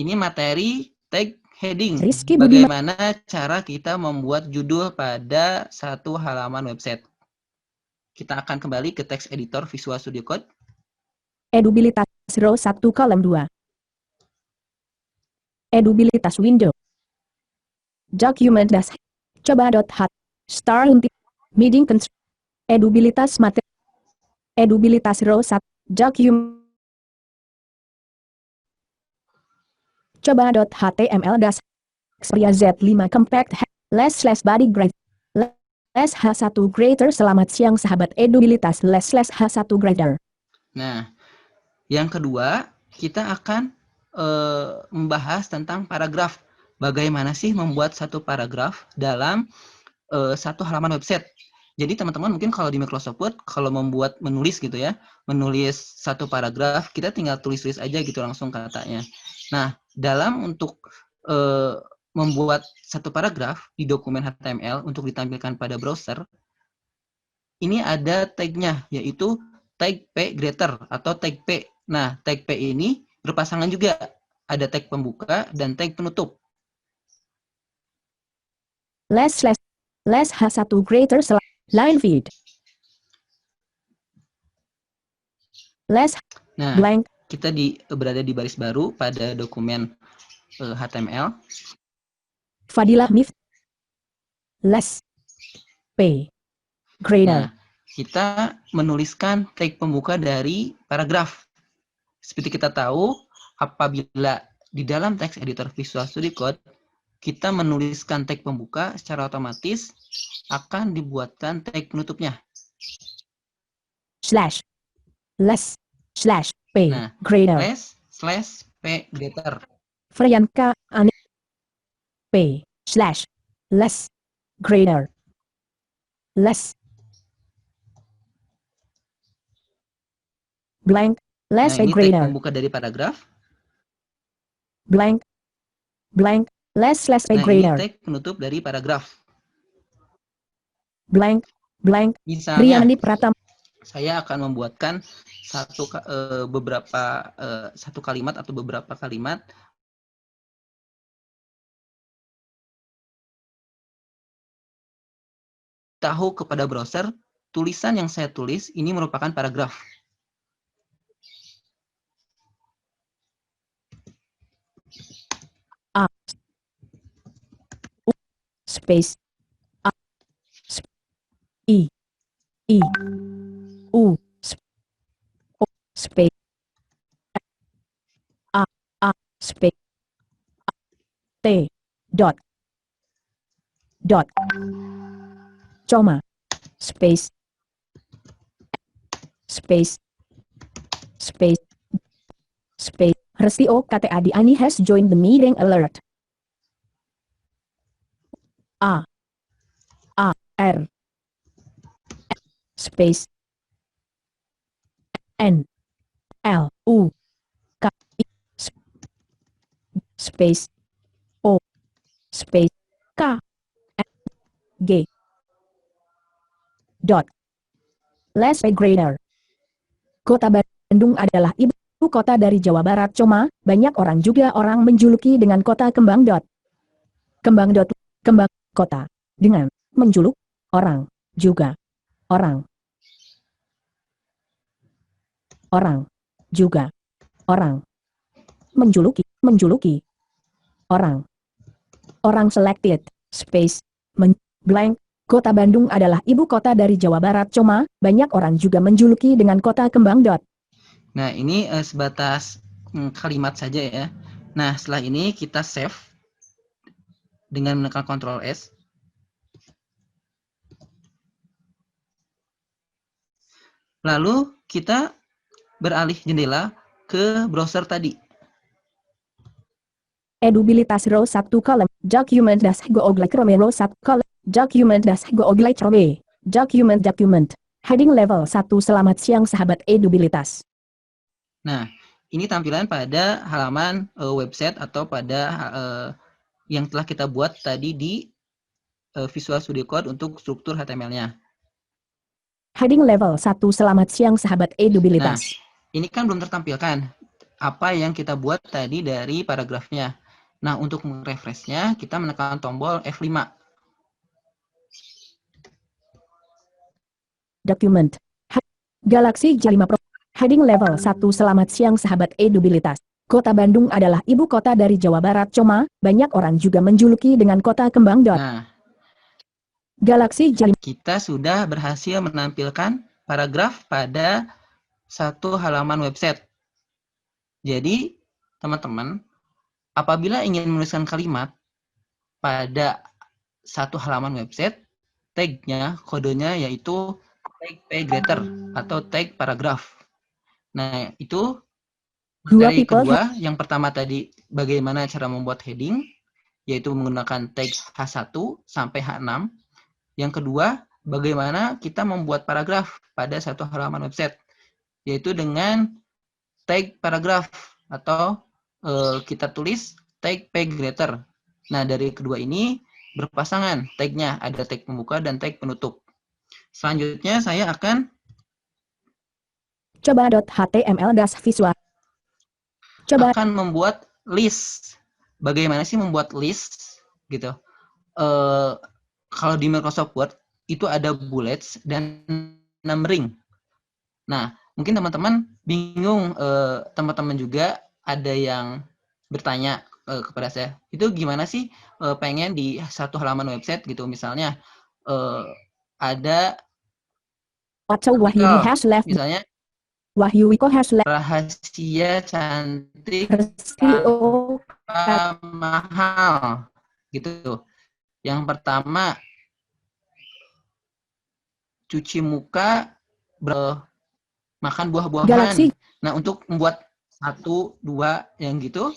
ini materi tag heading. Bagaimana cara kita membuat judul pada satu halaman website. Kita akan kembali ke text editor Visual Studio Code. Edubilitas row 1 kolom 2. Edubilitas window. Document das. Coba.ht. Star untik. Meeting constraint. Edubilitas materi. Edubilitas row 1. Document. Coba.html das. Xperia Z5 compact less body grade. H1 Grader. Selamat siang sahabat edubilitas /H1 Grader. Nah, yang kedua, kita akan membahas tentang paragraf. Bagaimana sih membuat satu paragraf dalam satu halaman website. Jadi teman-teman mungkin kalau di Microsoft Word, kalau menulis gitu ya, menulis satu paragraf, kita tinggal tulis-tulis aja gitu langsung katanya. Nah, dalam untuk membuat satu paragraf di dokumen HTML untuk ditampilkan pada browser, ini ada tag-nya, yaitu tag P greater atau tag P. Nah, tag P ini berpasangan juga. Ada tag pembuka dan tag penutup. H1 Grader. Line feed. Nah, Blank. kita berada di baris baru pada dokumen HTML. Fadilah Mif. P Grader. Nah, kita menuliskan tag pembuka dari paragraf. Seperti kita tahu, apabila di dalam text editor Visual Studio Code, kita menuliskan tag pembuka, secara otomatis akan dibuatkan tag penutupnya. /P Nah, Grader. /P greater. Frianka Ani P /Grader. Blank. Nah, ini tag Grader. pembuka dari paragraf. Blank. P Nah, ini Grader. tag penutup dari paragraf. Blank. Misalnya, Riyandi Pratama. saya akan membuatkan satu kalimat atau beberapa kalimat. Tahu kepada browser, tulisan yang saya tulis ini merupakan paragraf. A U space A I U O space A space T dot coma space Resti OKT Adi Ani has joined the meeting. Alert. A R space N L U K I space O space K G dot P Grader. Kota Bandung adalah ibu kota dari Jawa Barat. Cuma banyak orang juga orang menjuluki dengan kota kembang. Kembang kota dengan menjuluk orang juga orang juga orang menjuluki orang selected space blank. Kota Bandung adalah ibu kota dari Jawa Barat. Cuma banyak orang juga menjuluki dengan kota kembang. Nah, ini sebatas kalimat saja ya. Nah, setelah ini kita save dengan menekan Ctrl S. Lalu kita beralih jendela ke browser tadi. Edubilitas row 1 kolom document go oglek rome row 1 kolom document go oglek rome document heading level 1. Selamat siang sahabat edubilitas. Nah, ini tampilan pada halaman website atau pada yang telah kita buat tadi di Visual Studio Code untuk struktur HTML-nya. Heading level 1. Selamat siang sahabat edubilitas. Nah, ini kan belum tertampilkan apa yang kita buat tadi dari paragrafnya. Nah, untuk merefreshnya kita menekan tombol F5. Document Galaxy J5 Pro. Heading level 1. Selamat siang sahabat edubilitas. Kota Bandung adalah ibu kota dari Jawa Barat. Cuma banyak orang juga menjuluki dengan kota kembang. Nah, Galaxy J5. Kita sudah berhasil menampilkan paragraf pada satu halaman website. Jadi, teman-teman, apabila ingin menuliskan kalimat pada satu halaman website, tag-nya, kodenya yaitu tag p greater atau tag paragraph. Nah, itu Dua materi people kedua. Yang pertama tadi bagaimana cara membuat heading, yaitu menggunakan tag H1 sampai H6. Yang kedua, bagaimana kita membuat paragraf pada satu halaman website, yaitu dengan tag paragraph atau kita tulis tag p greater. Nah, dari kedua ini berpasangan tagnya, ada tag pembuka dan tag penutup. Selanjutnya saya akan coba.html visual. Coba membuat list. Bagaimana sih membuat list gitu? Kalau di Microsoft Word itu ada bullets dan numbering. Nah, mungkin teman-teman bingung, teman-teman juga ada yang bertanya kepada saya, itu gimana sih pengen di satu halaman website gitu, misalnya ada atau Wahyudi artikel, has left. misalnya Wahyuwiko has left. rahasia cantik CEO tanpa mahal gitu. Yang pertama, cuci muka, makan buah-buahan. Galaxy. Nah, untuk membuat 1, 2 yang gitu,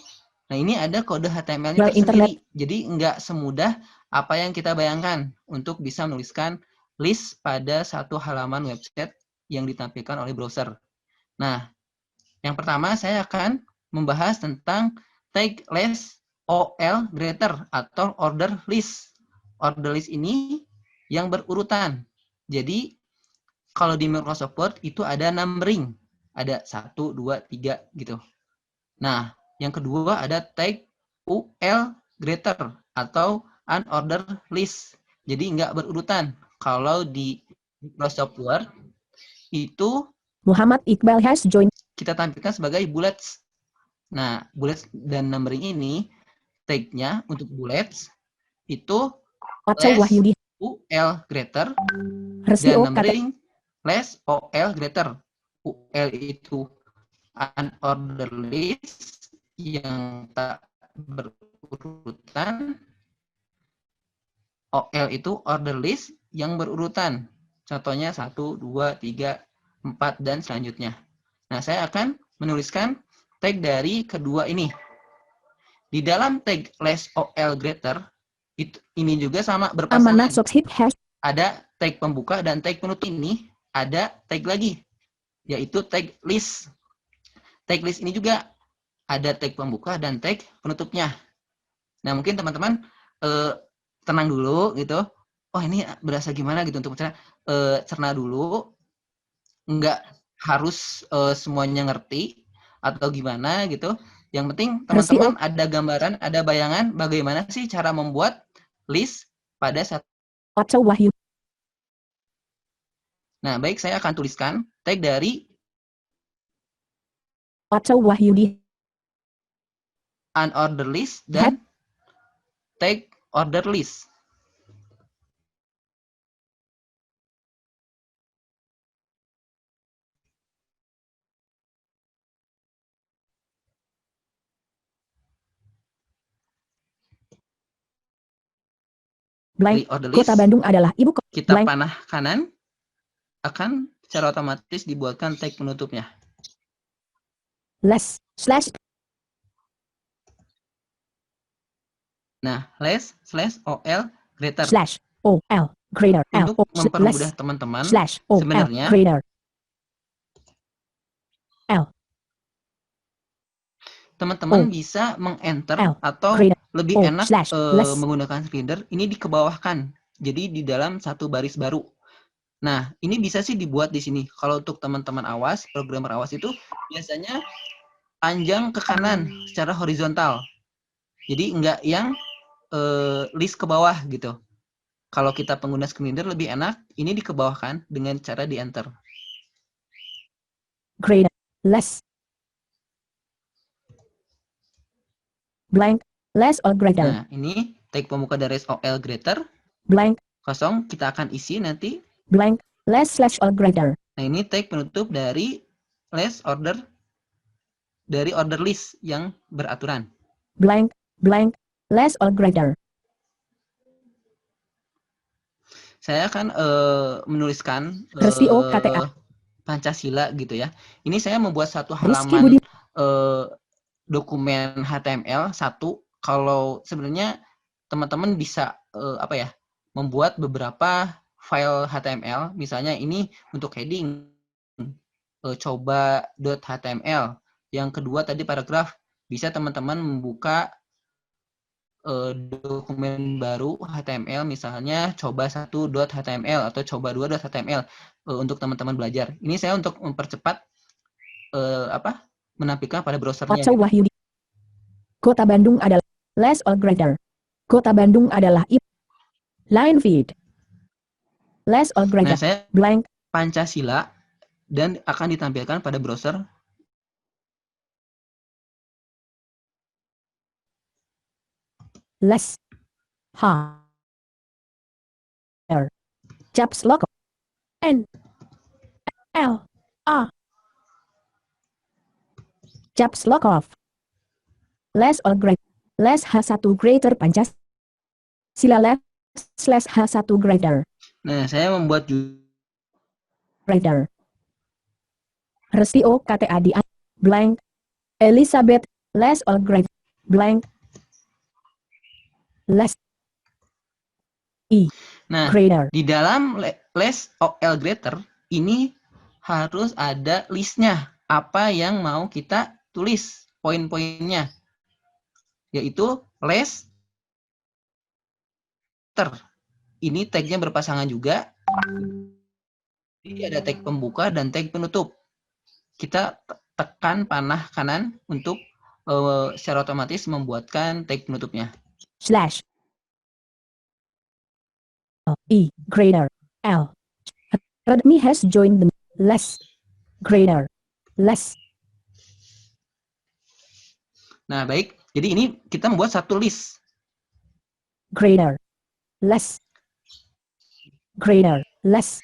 nah ini ada kode HTML-nya Well, internet. tersendiri. Jadi nggak semudah apa yang kita bayangkan untuk bisa menuliskan list pada satu halaman website yang ditampilkan oleh browser. Nah, yang pertama saya akan membahas tentang tag less OL greater atau order list. Order list ini yang berurutan. Jadi kalau di Microsoft Word itu ada numbering, ada 1, 2, 3 gitu. Nah, yang kedua ada tag UL greater atau unordered list. Jadi nggak berurutan. Kalau di Microsoft Word itu Muhammad Iqbal has joined. kita tampilkan sebagai bullets. Nah, bullets dan numbering ini tag-nya untuk bullets itu Atau less Wahyudi. UL greater dan Resio kata. numbering less OL greater. UL itu unordered list yang tak berurutan. OL itu order list yang berurutan. Contohnya 1, 2, 3, 4, dan selanjutnya. Nah, saya akan menuliskan tag dari kedua ini. Di dalam tag less OL greater, ini juga sama Amanah berpasangan. Subhit has. Ada tag pembuka dan tag penutup ini, ada tag lagi, yaitu tag list. Tag list ini juga ada tag pembuka dan tag penutupnya. Nah, mungkin teman-teman tenang dulu gitu. Oh, ini berasa gimana gitu untuk cerna dulu. Nggak harus semuanya ngerti atau gimana gitu. Yang penting teman-teman ada gambaran, ada bayangan bagaimana sih cara membuat list pada satu. Atau Wahyu. Nah, baik, saya akan tuliskan tag dari Atau Wahyudi. unordered list dan tag order list. Blank. Order list, Kota Bandung adalah ibu kota. kita Blank. panah kanan akan secara otomatis dibuatkan tag penutupnya. Less slash. Nah, less slash OL greater. Slash OL greater. Untuk L mempermudah teman-teman, slash OL sebenarnya greater. L. Teman-teman bisa meng-enter L atau greater. lebih O enak slash less. menggunakan reader ini dikebawahkan. Jadi di dalam satu baris baru. Nah, ini bisa sih dibuat di sini. Kalau untuk teman-teman awas, programmer awas itu biasanya panjang ke kanan secara horizontal. Jadi enggak yang list ke bawah gitu. Kalau kita pengguna screen reader lebih enak, ini dikebawahkan dengan cara di-enter. Greater. Less. Blank. Less or greater. Nah, ini tag pembuka dari OL greater. Blank. Kosong, kita akan isi nanti. Blank. Less slash or greater. Nah, ini tag penutup dari less order, dari order list yang beraturan. Blank. Blank. Less or greater. saya kan menuliskan Resi OKTA. Pancasila gitu ya. Ini saya membuat satu Rizky halaman Budi. dokumen HTML satu. Kalau sebenarnya teman-teman bisa apa ya, membuat beberapa file HTML. Misalnya ini untuk heading coba.html. Yang kedua tadi paragraf, bisa teman-teman membuka dokumen baru HTML, misalnya coba1.html atau coba2.html untuk teman-teman belajar. Ini saya untuk mempercepat menampilkan pada browsernya. Otto Wahyudi. Kota Bandung adalah less all grader. Kota Bandung adalah line feed. Less all Nah, grader. saya Blank. Pancasila dan akan ditampilkan pada browser. Less. Higher. Caps lock. N. L. A. Caps lock off. Less all grade. Less H1 grader Pancasila less slash H1 grader. Nah, saya membuat Grader. Resi OKTA di blank. Elizabeth less all grade blank. Less Nah, grader. di dalam less OL grader ini harus ada listnya. Apa yang mau kita tulis, poin-poinnya. Yaitu less ini tagnya berpasangan juga. Jadi ada tag pembuka dan tag penutup. Kita tekan panah kanan untuk secara otomatis membuatkan tag penutupnya. Slash. Grader. L. Redmi has joined the less grader. Less. Nah, baik. Jadi ini kita membuat satu list. Grader. Less. Grader. Less.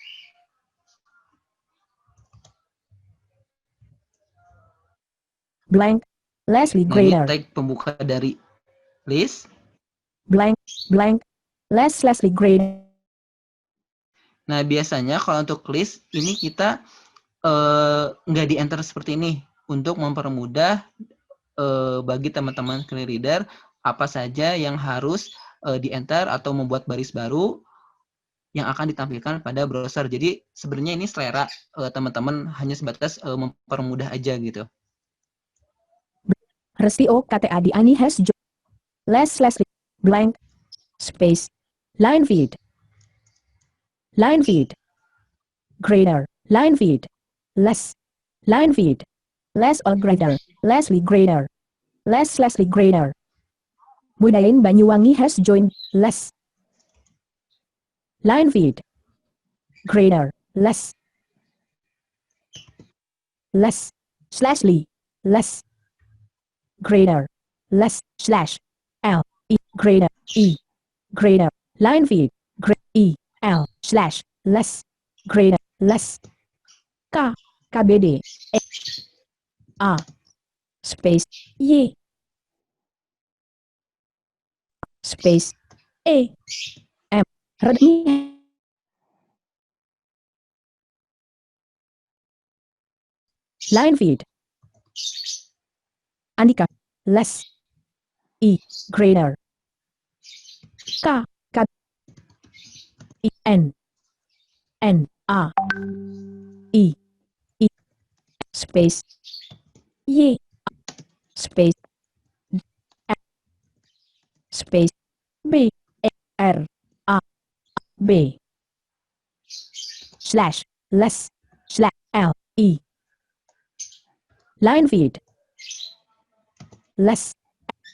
Blank. Leslie Nah, ini grader. tag pembuka dari list. Blank. Blank. Leslie grader. Nah, biasanya kalau untuk list ini kita nggak di enter seperti ini untuk mempermudah bagi teman-teman clear reader apa saja yang harus di enter atau membuat baris baru yang akan ditampilkan pada browser. Jadi sebenarnya ini selera teman-teman hanya sebatas mempermudah aja gitu. Resi OKTA di Ani has Leslie blank space line feed grader line feed less line feed less all grader Leslie grader Leslie grader Budayain Banyuwangi has joined less line feed grader less slash less grader less slash L E grader E grader line feed E L slash less grader less K KBD E A space Y space E M Redmi line feed Andika less E grader K K E N N A E E space Y space space B A R A B slash less slash L E line feed less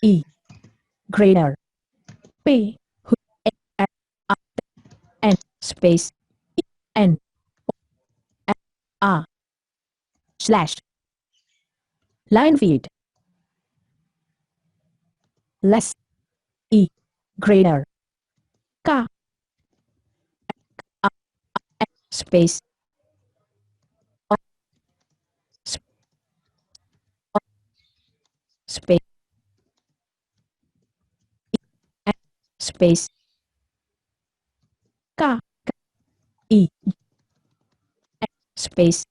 E grader P A R A N space E N A slash line feed less E grader K A space O space E space K E space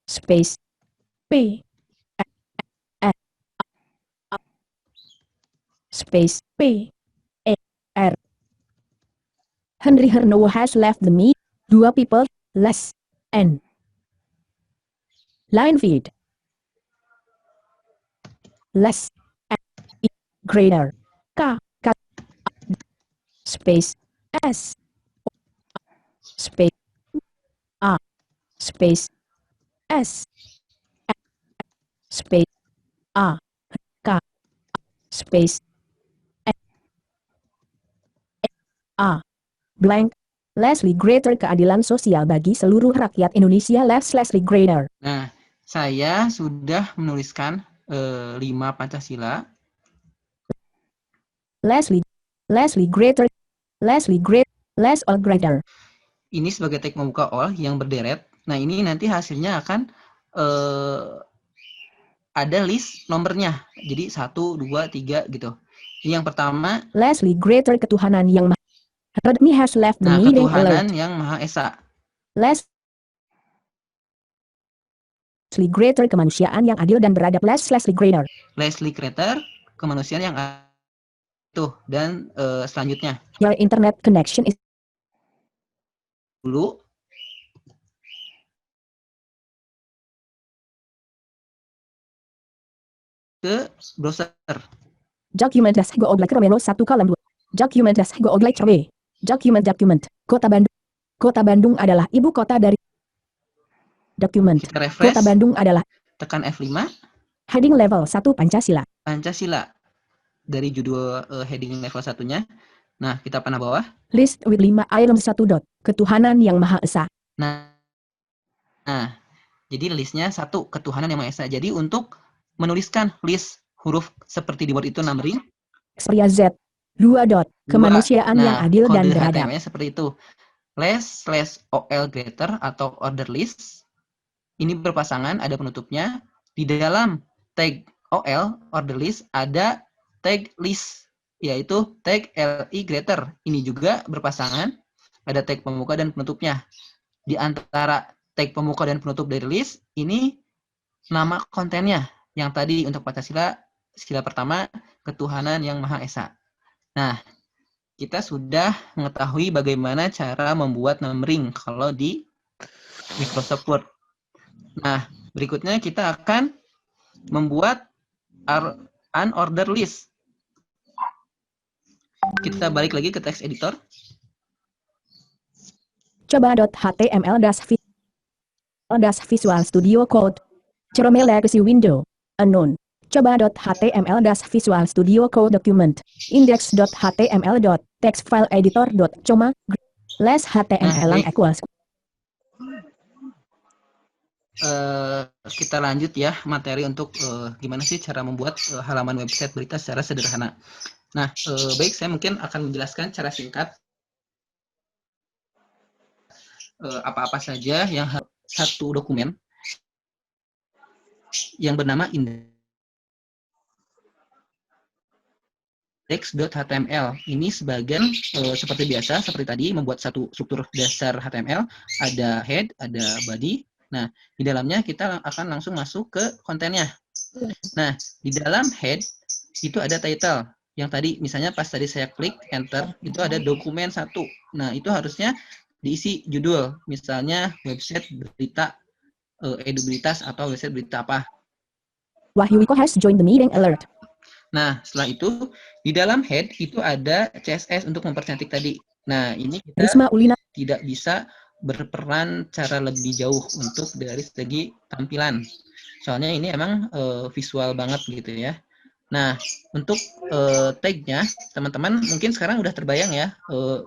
space P space P A R. Henry Hernowo has left the meet. 2 people less N. Line feed less N E greater K K space S space A space S space A K space A blank. Leslie Grater, keadilan sosial bagi seluruh rakyat Indonesia. Leslie Grater. Nah, saya sudah menuliskan 5 Pancasila. Leslie Grater, Les all Grater. Ini sebagai teks pembuka all yang berderet. Nah, ini nanti hasilnya akan ada list nomornya. Jadi 1, 2, 3 gitu. Ini yang pertama. Leslie Grater, ketuhanan yang maha. Redmi has left the meeting ketuhanan alert. yang Maha Esa. Leslie Grater, kemanusiaan yang adil dan beradab. Leslie Grater. Leslie Grater, kemanusiaan yang itu. Dan selanjutnya. Your internet connection is dulu. Ke browser. Document go oglek Romero 1 kolom 2. Document go oglek W. Document. Kota Bandung adalah ibu kota dari. Dokumen. Kota Bandung adalah. Tekan F5. Heading level 1 Pancasila. Pancasila. Dari judul heading level 1-nya. Nah, kita panah bawah. List with 5 item 1 dot. Ketuhanan yang Maha Esa. Nah, jadi listnya 1, ketuhanan yang Maha Esa. Jadi untuk menuliskan list huruf seperti di Word itu numbering. Xperia Z. 2 dot. Kemanusiaan yang adil dan beradab. HTML-nya seperti itu. /OL greater atau order list. Ini berpasangan, ada penutupnya. Di dalam tag OL, order list, ada tag list, yaitu tag LI greater. Ini juga berpasangan, ada tag pembuka dan penutupnya. Di antara tag pembuka dan penutup dari list, ini nama kontennya. Yang tadi untuk Pancasila, sila pertama, ketuhanan yang Maha Esa. Nah, kita sudah mengetahui bagaimana cara membuat numbering kalau di Microsoft Word. Nah, berikutnya kita akan membuat unordered list. Kita balik lagi ke text editor. Coba .html Visual Studio Code. Chrome Legacy Window. Unknown. Coba .html Visual Studio Code Document. Index.html text file editor. Coma. Less HTML equals. Kita lanjut ya materi untuk gimana sih cara membuat halaman website berita secara sederhana. Nah, baik, saya mungkin akan menjelaskan cara singkat apa-apa saja yang satu dokumen yang bernama index.html. Ini sebagian seperti biasa, seperti tadi, membuat satu struktur dasar HTML, ada head, ada body. Nah, di dalamnya kita akan langsung masuk ke kontennya. Nah, di dalam head itu ada title. Yang tadi misalnya pas tadi saya klik enter, itu ada dokumen 1. Nah, itu harusnya diisi judul. Misalnya website berita Edubilitas atau website berita apa. Wahyu Wiko has joined the meeting alert. Nah, setelah itu di dalam head itu ada CSS untuk mempercantik tadi. Nah, ini kita Risma Ulina tidak bisa berperan cara lebih jauh untuk dari segi tampilan. Soalnya ini emang visual banget gitu ya. Nah, untuk tag-nya, teman-teman mungkin sekarang udah terbayang ya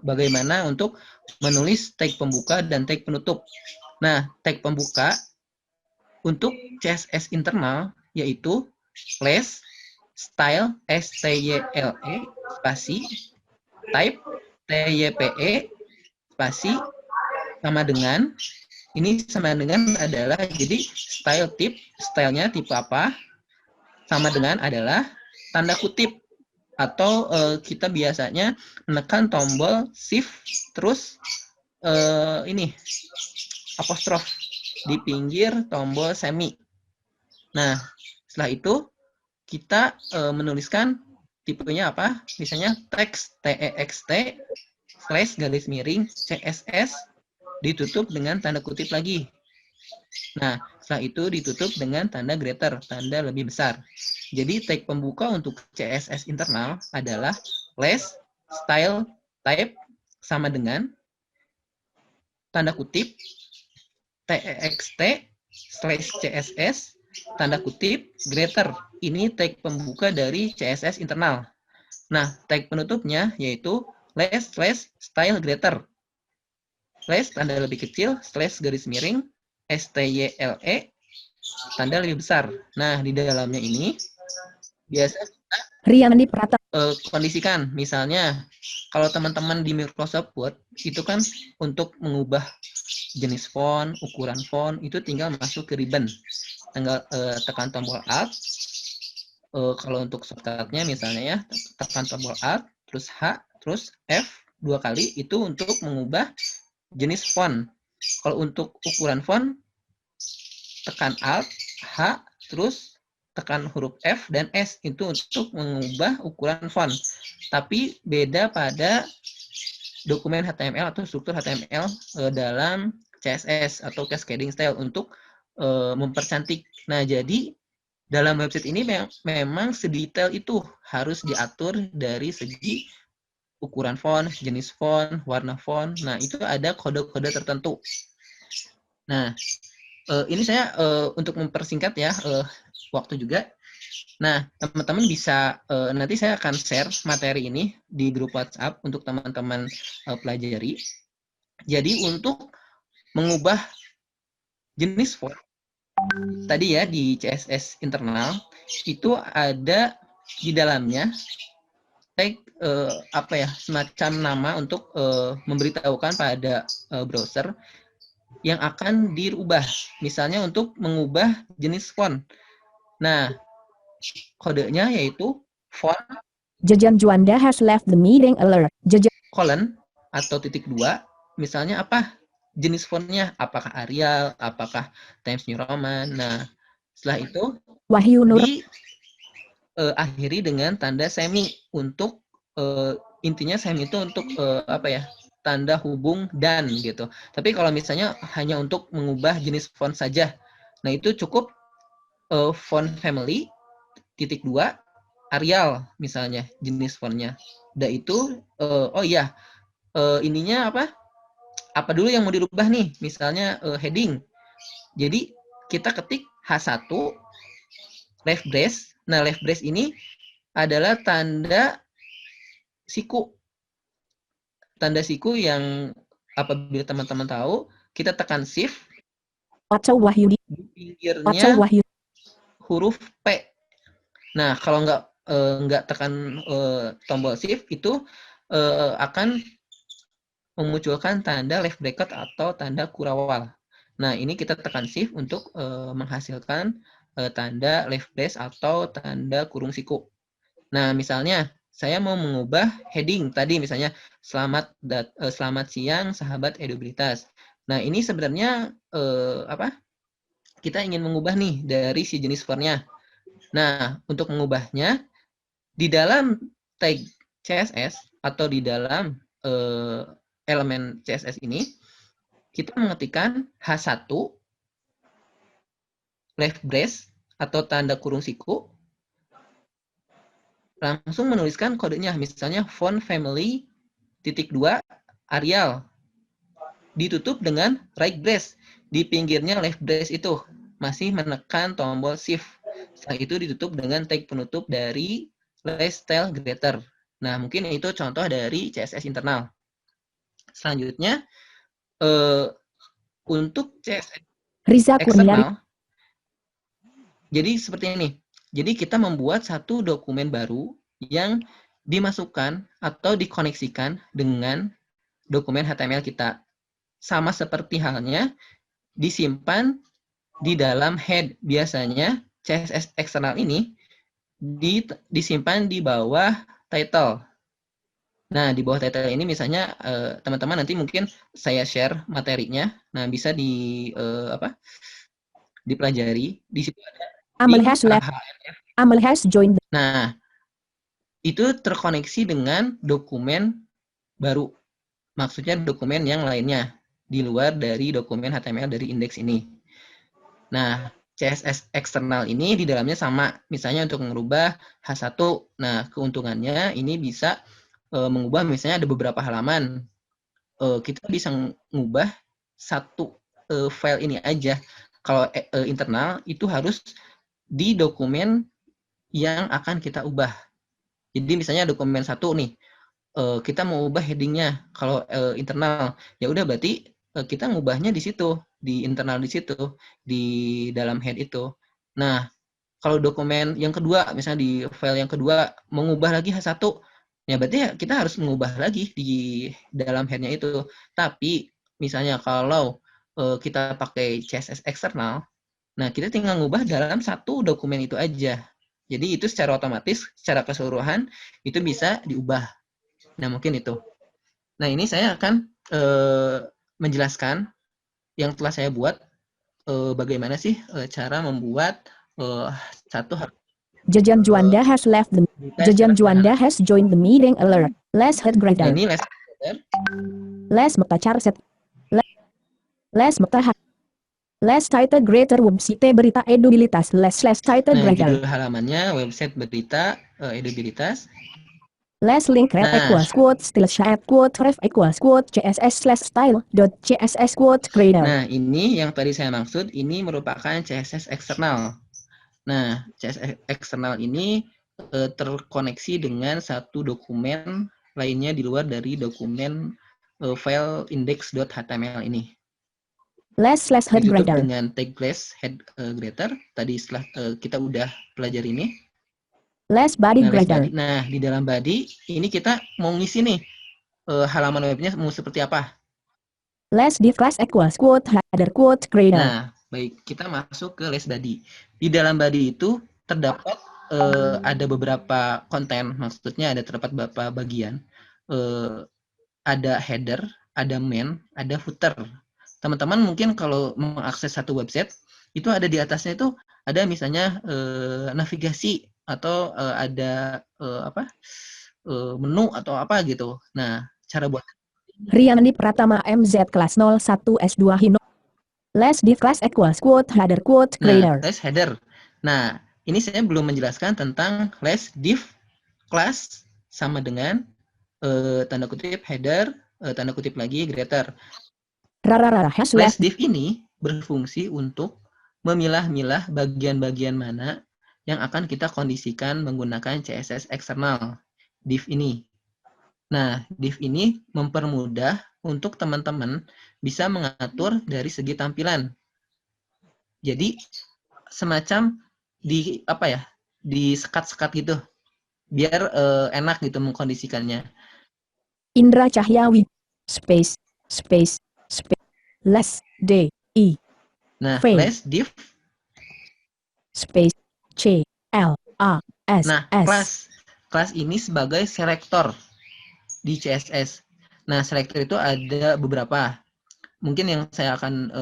bagaimana untuk menulis tag pembuka dan tag penutup. Nah, tag pembuka untuk CSS internal yaitu slash style STYLE spasi type TYPE spasi sama dengan adalah jadi style tip, stylenya tipe apa, sama dengan adalah tanda kutip atau kita biasanya menekan tombol shift terus ini apostrof di pinggir tombol semi. Nah, setelah itu kita menuliskan tipenya apa? Misalnya teks text / garis miring CSS ditutup dengan tanda kutip lagi. Nah, setelah itu ditutup dengan tanda greater, tanda lebih besar. Jadi tag pembuka untuk CSS internal adalah less style type sama dengan tanda kutip text/css tanda kutip greater. Ini tag pembuka dari CSS internal. Nah, tag penutupnya yaitu less/style greater. Slash tanda lebih kecil, slash garis miring, STYLE tanda lebih besar. Nah, di dalamnya ini biasa Rianandi Pratama. kondisikan. Misalnya, kalau teman-teman di Microsoft Word, itu kan untuk mengubah jenis font, ukuran font, itu tinggal masuk ke ribbon. Tekan tombol Alt. Kalau untuk shortcut-nya misalnya ya, tekan tombol Alt, terus H, terus F 2 kali, itu untuk mengubah jenis font. Kalau untuk ukuran font, tekan Alt, H, terus tekan huruf F dan S itu untuk mengubah ukuran font. Tapi beda pada dokumen HTML atau struktur HTML dalam CSS atau cascading style untuk mempercantik. Nah, jadi dalam website ini memang sedetail itu harus diatur dari segi ukuran font, jenis font, warna font. Nah, itu ada kode-kode tertentu. Nah, ini saya untuk mempersingkat ya waktu juga. Nah, teman-teman bisa nanti saya akan share materi ini di grup WhatsApp untuk teman-teman pelajari. Jadi untuk mengubah jenis font tadi ya di CSS internal itu ada di dalamnya tag apa ya semacam nama untuk memberitahukan pada browser yang akan dirubah. Misalnya untuk mengubah jenis font. Nah, kodenya yaitu font Jajan Juanda has left the meeting alert. Jajan colon atau .2. Misalnya apa? Jenis fontnya, apakah Arial, apakah Times New Roman. Nah, setelah itu Wahyu Nur. akhiri dengan tanda semi untuk intinya semi itu untuk apa ya? Tanda hubung dan gitu. Tapi kalau misalnya hanya untuk mengubah jenis font saja, nah itu cukup font family .2 Arial misalnya jenis fontnya. Udah itu oh iya ininya apa? Apa dulu yang mau dirubah nih? Misalnya heading. Jadi kita ketik H1 left brace. Nah, left brace ini adalah tanda siku. Tanda siku yang apabila teman-teman tahu, kita tekan shift Atau Wahyu. di pinggirnya Wahyu. huruf P. Nah, kalau nggak tekan tombol shift itu akan memunculkan tanda left bracket atau tanda kurawal. Nah, ini kita tekan shift untuk menghasilkan tanda left brace atau tanda kurung siku. Nah, misalnya saya mau mengubah heading tadi misalnya selamat siang sahabat Edubilitas. Nah, ini sebenarnya apa? Kita ingin mengubah nih dari si jenis fontnya. Nah, untuk mengubahnya di dalam tag CSS atau di dalam elemen CSS ini kita mengetikkan H1 left brace atau tanda kurung siku, langsung menuliskan kodenya, misalnya font family .2 Arial, ditutup dengan right brace, di pinggirnya left brace itu masih menekan tombol shift. Setelah itu ditutup dengan tag penutup dari less style greater. Nah, mungkin itu contoh dari CSS internal. Selanjutnya untuk CSS eksternal, jadi seperti ini. Jadi kita membuat satu dokumen baru yang dimasukkan atau dikoneksikan dengan dokumen HTML kita. Sama seperti halnya disimpan di dalam head. Biasanya CSS eksternal ini disimpan di bawah title. Nah, di bawah title ini misalnya teman-teman nanti mungkin saya share materinya. Nah, bisa dipelajari. Di situ ada Amal link has left. HTML. Amal has joined. Nah, itu terkoneksi dengan dokumen baru. Maksudnya dokumen yang lainnya di luar dari dokumen HTML dari indeks ini. Nah, CSS eksternal ini di dalamnya sama. Misalnya untuk merubah H1. Nah, keuntungannya ini bisa mengubah misalnya ada beberapa halaman. Kita bisa mengubah satu file ini aja. Kalau internal itu harus di dokumen yang akan kita ubah. Jadi misalnya dokumen 1 nih, kita mau ubah headingnya. Kalau internal, ya udah berarti kita ngubahnya di situ, di internal di situ, di dalam head itu. Nah, kalau dokumen yang kedua, misalnya di file yang kedua, mengubah lagi H1, ya berarti ya kita harus mengubah lagi di dalam headnya itu. Tapi misalnya kalau kita pakai CSS eksternal, nah kita tinggal ngubah dalam satu dokumen itu aja. Jadi itu secara otomatis, secara keseluruhan itu bisa diubah. Nah mungkin itu. Nah ini saya akan menjelaskan yang telah saya buat bagaimana sih cara membuat satu Jajan Juanda has left the. Jajan Juanda has joined the meeting alert. Les head Nah, grader. ini Les mekacar set. Les mekah. Les title greater website berita edubilitas. Les title nah, grader. judul halamannya website berita edubilitas. Les link red Nah, equals quote style chat quote ref equals quote css slash style dot css quote grader. nah ini yang tadi saya maksud, ini merupakan CSS eksternal. Nah, CSS eksternal ini terkoneksi dengan satu dokumen lainnya di luar dari dokumen file index.html ini. Les head Ditutup grader. dengan tag class head greater. Tadi setelah kita udah pelajari ini. Les body Nah, grader. nah, di dalam body ini kita mau ngisi nih halaman webnya mau seperti apa. Les div class equals quote header quote grader. Nah, baik, kita masuk ke les body. Di dalam body itu terdapat ada beberapa konten, maksudnya ada terdapat beberapa bagian. Ada header, ada main, ada footer. Teman-teman mungkin kalau mengakses satu website, itu ada di atasnya itu ada misalnya navigasi atau ada menu atau apa gitu. Nah, cara buat Riani Pratama MZ kelas 01 S2 Hino. Les div class equals quote header quote grader. les header. Nah, ini saya belum menjelaskan tentang les div class sama dengan tanda kutip header, tanda kutip lagi greater. Rararara has Les left. div ini berfungsi untuk memilah-milah bagian-bagian mana yang akan kita kondisikan menggunakan CSS eksternal div ini. Nah, div ini mempermudah untuk teman-teman bisa mengatur dari segi tampilan. Jadi semacam di sekat-sekat gitu, biar enak gitu mengkondisikannya. Indra Cahyawi. Space. Les D I Nah, V. les div. Space C L A S Nah, S. kelas ini sebagai selektor di CSS. Nah, selektor itu ada beberapa. Mungkin yang saya akan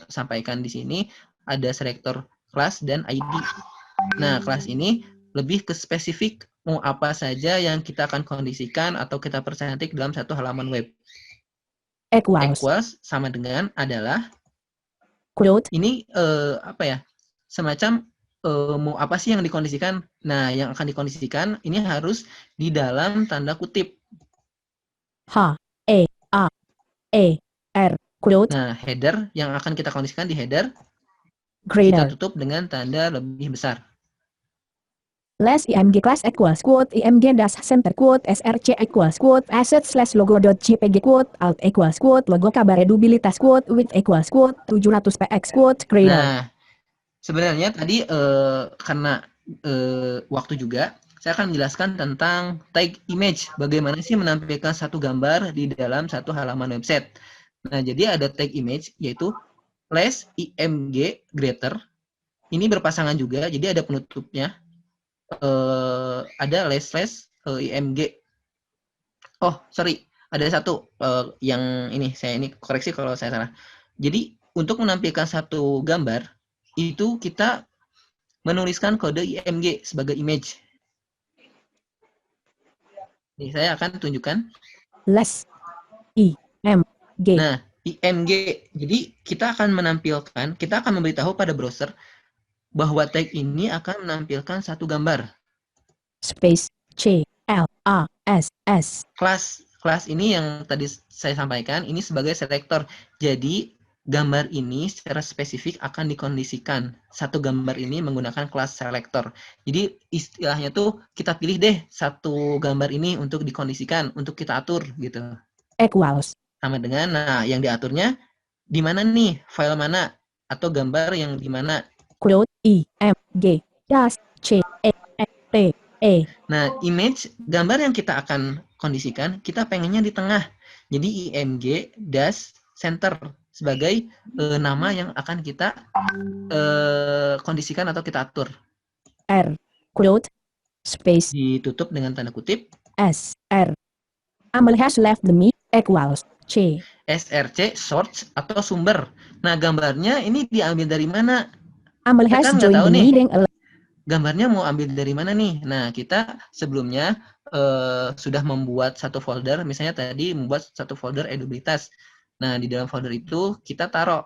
sampaikan di sini ada selektor kelas dan ID. Nah, kelas ini lebih ke spesifik mau apa saja yang kita akan kondisikan atau kita percantik dalam satu halaman web. Equals sama dengan adalah quote. Ini semacam mau apa sih yang dikondisikan? Nah, yang akan dikondisikan ini harus di dalam tanda kutip. H E A E R quote. Nah, header yang akan kita kondisikan di header Grader. kita tutup dengan tanda lebih besar. Les img class equals quote img dash center quote src equals quote asset slash logo dot jpg quote alt equals quote logo kabar edubilitas quote width equals quote 700 px quote grader. Nah, sebenarnya tadi karena waktu juga, saya akan menjelaskan tentang tag image. Bagaimana sih menampilkan satu gambar di dalam satu halaman website. Nah, jadi ada tag image, yaitu les img greater. Ini berpasangan juga, jadi ada penutupnya. Ada les img. Oh, sorry, ada satu yang ini saya ini koreksi kalau saya salah. Jadi untuk menampilkan satu gambar itu kita menuliskan kode IMG sebagai image. Nih saya akan tunjukkan. less, IMG, Nah, IMG. Jadi kita akan memberitahu pada browser bahwa tag ini akan menampilkan satu gambar. space, CLASS, Kelas ini yang tadi saya sampaikan ini sebagai selektor. Jadi gambar ini secara spesifik akan dikondisikan. Satu gambar ini menggunakan kelas selektor. Jadi istilahnya tuh kita pilih deh satu gambar ini untuk dikondisikan, untuk kita atur gitu. equals, Sama dengan, nah yang diaturnya di mana nih, file mana, atau gambar yang di mana. quote, IMG, dash, T, E, Nah, image, gambar yang kita akan kondisikan, kita pengennya di tengah. Jadi IMG dash center sebagai nama yang akan kita kondisikan atau kita atur. R, quote, space, Ditutup dengan tanda kutip. S, R. Amal has left the me, equals, C, SRC, source, atau sumber. Nah, gambarnya ini diambil dari mana? Amal Kita has kan nggak joined tahu the nih, meeting. gambarnya mau ambil dari mana nih? Nah, kita sebelumnya sudah membuat satu folder, misalnya tadi membuat satu folder edubilitas. Nah, di dalam folder itu kita taruh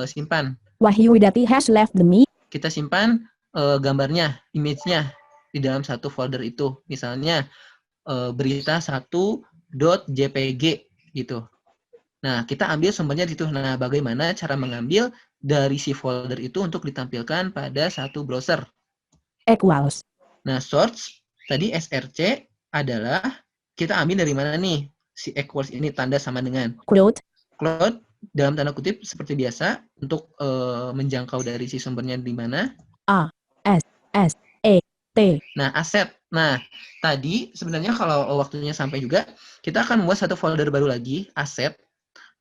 simpan. Wahyu Widati has left the me, Kita simpan gambarnya, image-nya di dalam satu folder itu. Misalnya berita 1.jpg gitu. Nah, kita ambil sumbernya di situ. Nah, bagaimana cara mengambil dari si folder itu untuk ditampilkan pada satu browser? equals, Nah, source tadi SRC adalah kita ambil dari mana nih? Si equals ini tanda sama dengan quote, cloud dalam tanda kutip seperti biasa untuk menjangkau dari si sumbernya di mana. A, S, S, E, T, Nah, aset. Nah, tadi sebenarnya kalau waktunya sampai juga, kita akan membuat satu folder baru lagi, aset.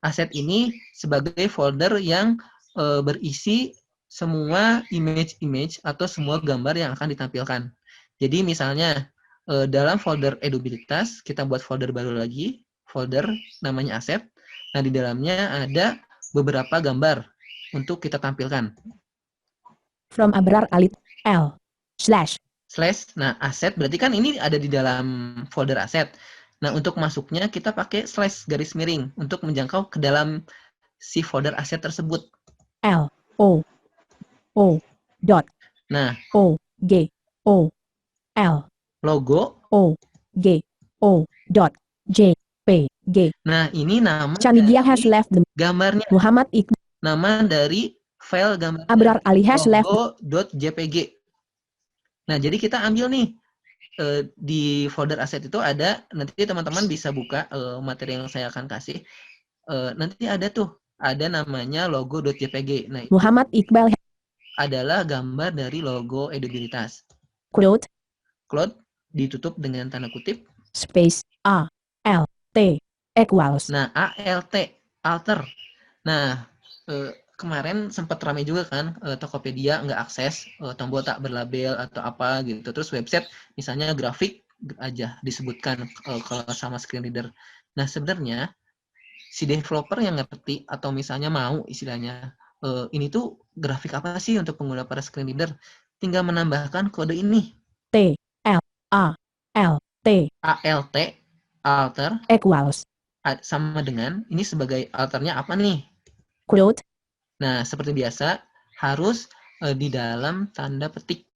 Aset ini sebagai folder yang berisi semua image-image atau semua gambar yang akan ditampilkan. Jadi misalnya dalam folder edubilitas, kita buat folder baru lagi, folder namanya aset. Nah, di dalamnya ada beberapa gambar untuk kita tampilkan. from Abrar Alit, L, slash, Slash, nah aset berarti kan ini ada di dalam folder aset. Nah, untuk masuknya kita pakai slash garis miring untuk menjangkau ke dalam si folder aset tersebut. L, O, O, dot, Nah, O, G, O, L, logo. O, G, O, dot, J, P, G. Nah, ini nama Chanigia has dari left the gambarnya. Muhammad Iqbal, Nama dari file gambarnya. Abrar Ali has left the Logo.jpg. Nah, jadi kita ambil nih di folder aset itu ada, nanti teman-teman bisa buka materi yang saya akan kasih. Nanti ada tuh, ada namanya logo.jpg. Nah, Muhammad Iqbal, adalah gambar dari logo edubilitas. quote, Cloud ditutup dengan tanda kutip. space, A, L, T, equals, Nah, ALT, alter. Nah, kemarin sempat ramai juga kan Tokopedia nggak akses tombol tak berlabel atau apa gitu. Terus website misalnya grafik aja disebutkan kalau sama screen reader. Nah, sebenarnya si developer yang ngerti atau misalnya mau istilahnya ini tuh grafik apa sih untuk pengguna para screen reader, tinggal menambahkan kode ini T, L, A, L, T, ALT, alter, equals, sama dengan ini sebagai alternya apa nih? quote, Nah, seperti biasa harus di dalam tanda petik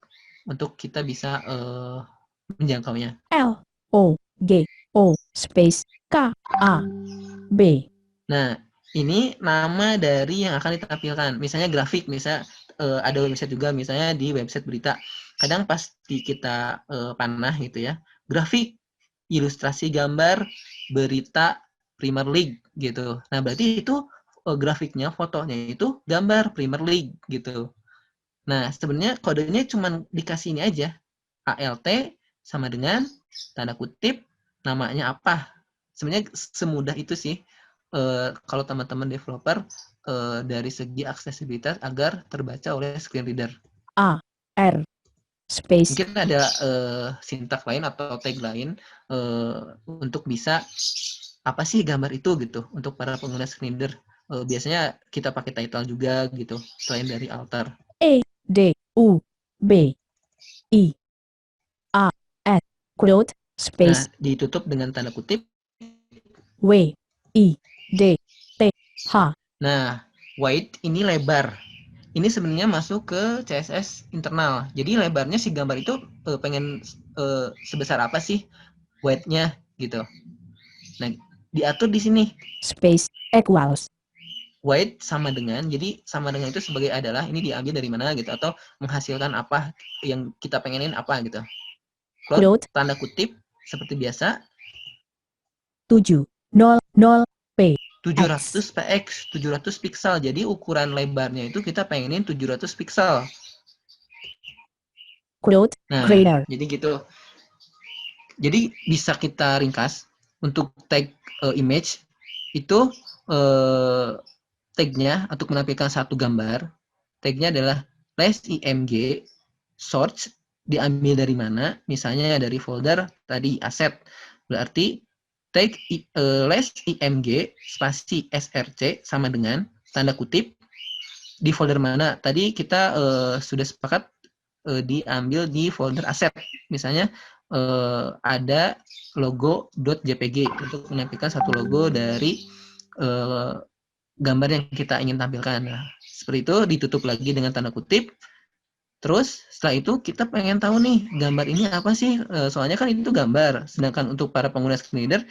untuk kita bisa menjangkaunya. L, O, G, O, space, K, A, B, Nah, ini nama dari yang akan ditampilkan. Misalnya grafik, misalnya ada website juga, misalnya di website berita. Kadang pasti kita panah gitu ya. Grafik, ilustrasi gambar, berita Premier League gitu. Nah, berarti itu grafiknya, fotonya itu gambar Premier League gitu. Nah, sebenarnya kodenya cuma dikasih ini aja. ALT sama dengan tanda kutip namanya apa. Sebenarnya semudah itu sih kalau teman-teman developer dari segi aksesibilitas agar terbaca oleh screen reader. A, R, space Mungkin ada sintak lain atau tag lain untuk bisa apa sih gambar itu gitu untuk para pengguna screen reader. Biasanya kita pakai title juga gitu selain dari alter. A D U B I A S quote Nah, space ditutup dengan tanda kutip. W I D T H. Nah, width ini lebar. Ini sebenarnya masuk ke CSS internal. Jadi lebarnya si gambar itu pengen sebesar apa sih width-nya gitu. Nah, diatur di sini. Space equals Width sama dengan, jadi sama dengan itu sebagai adalah, ini diambil dari mana gitu, atau menghasilkan apa yang kita pengenin apa gitu. quote Tanda kutip, seperti biasa, 700 P 700 px, 700 pixel. Jadi ukuran lebarnya itu kita pengenin 700 pixel. quote Nah, greater jadi gitu. Jadi bisa kita ringkas untuk tag image itu tagnya untuk menampilkan satu gambar, tagnya adalah less img source, diambil dari mana, misalnya dari folder tadi asset, berarti tag less img spasi src sama dengan tanda kutip di folder mana, tadi kita sudah sepakat diambil di folder asset, misalnya ada logo.jpg untuk menampilkan satu logo dari gambar yang kita ingin tampilkan. Nah, seperti itu ditutup lagi dengan tanda kutip. Terus setelah itu kita pengen tahu nih gambar ini apa sih? Soalnya kan itu gambar. Sedangkan untuk para pengguna screen reader,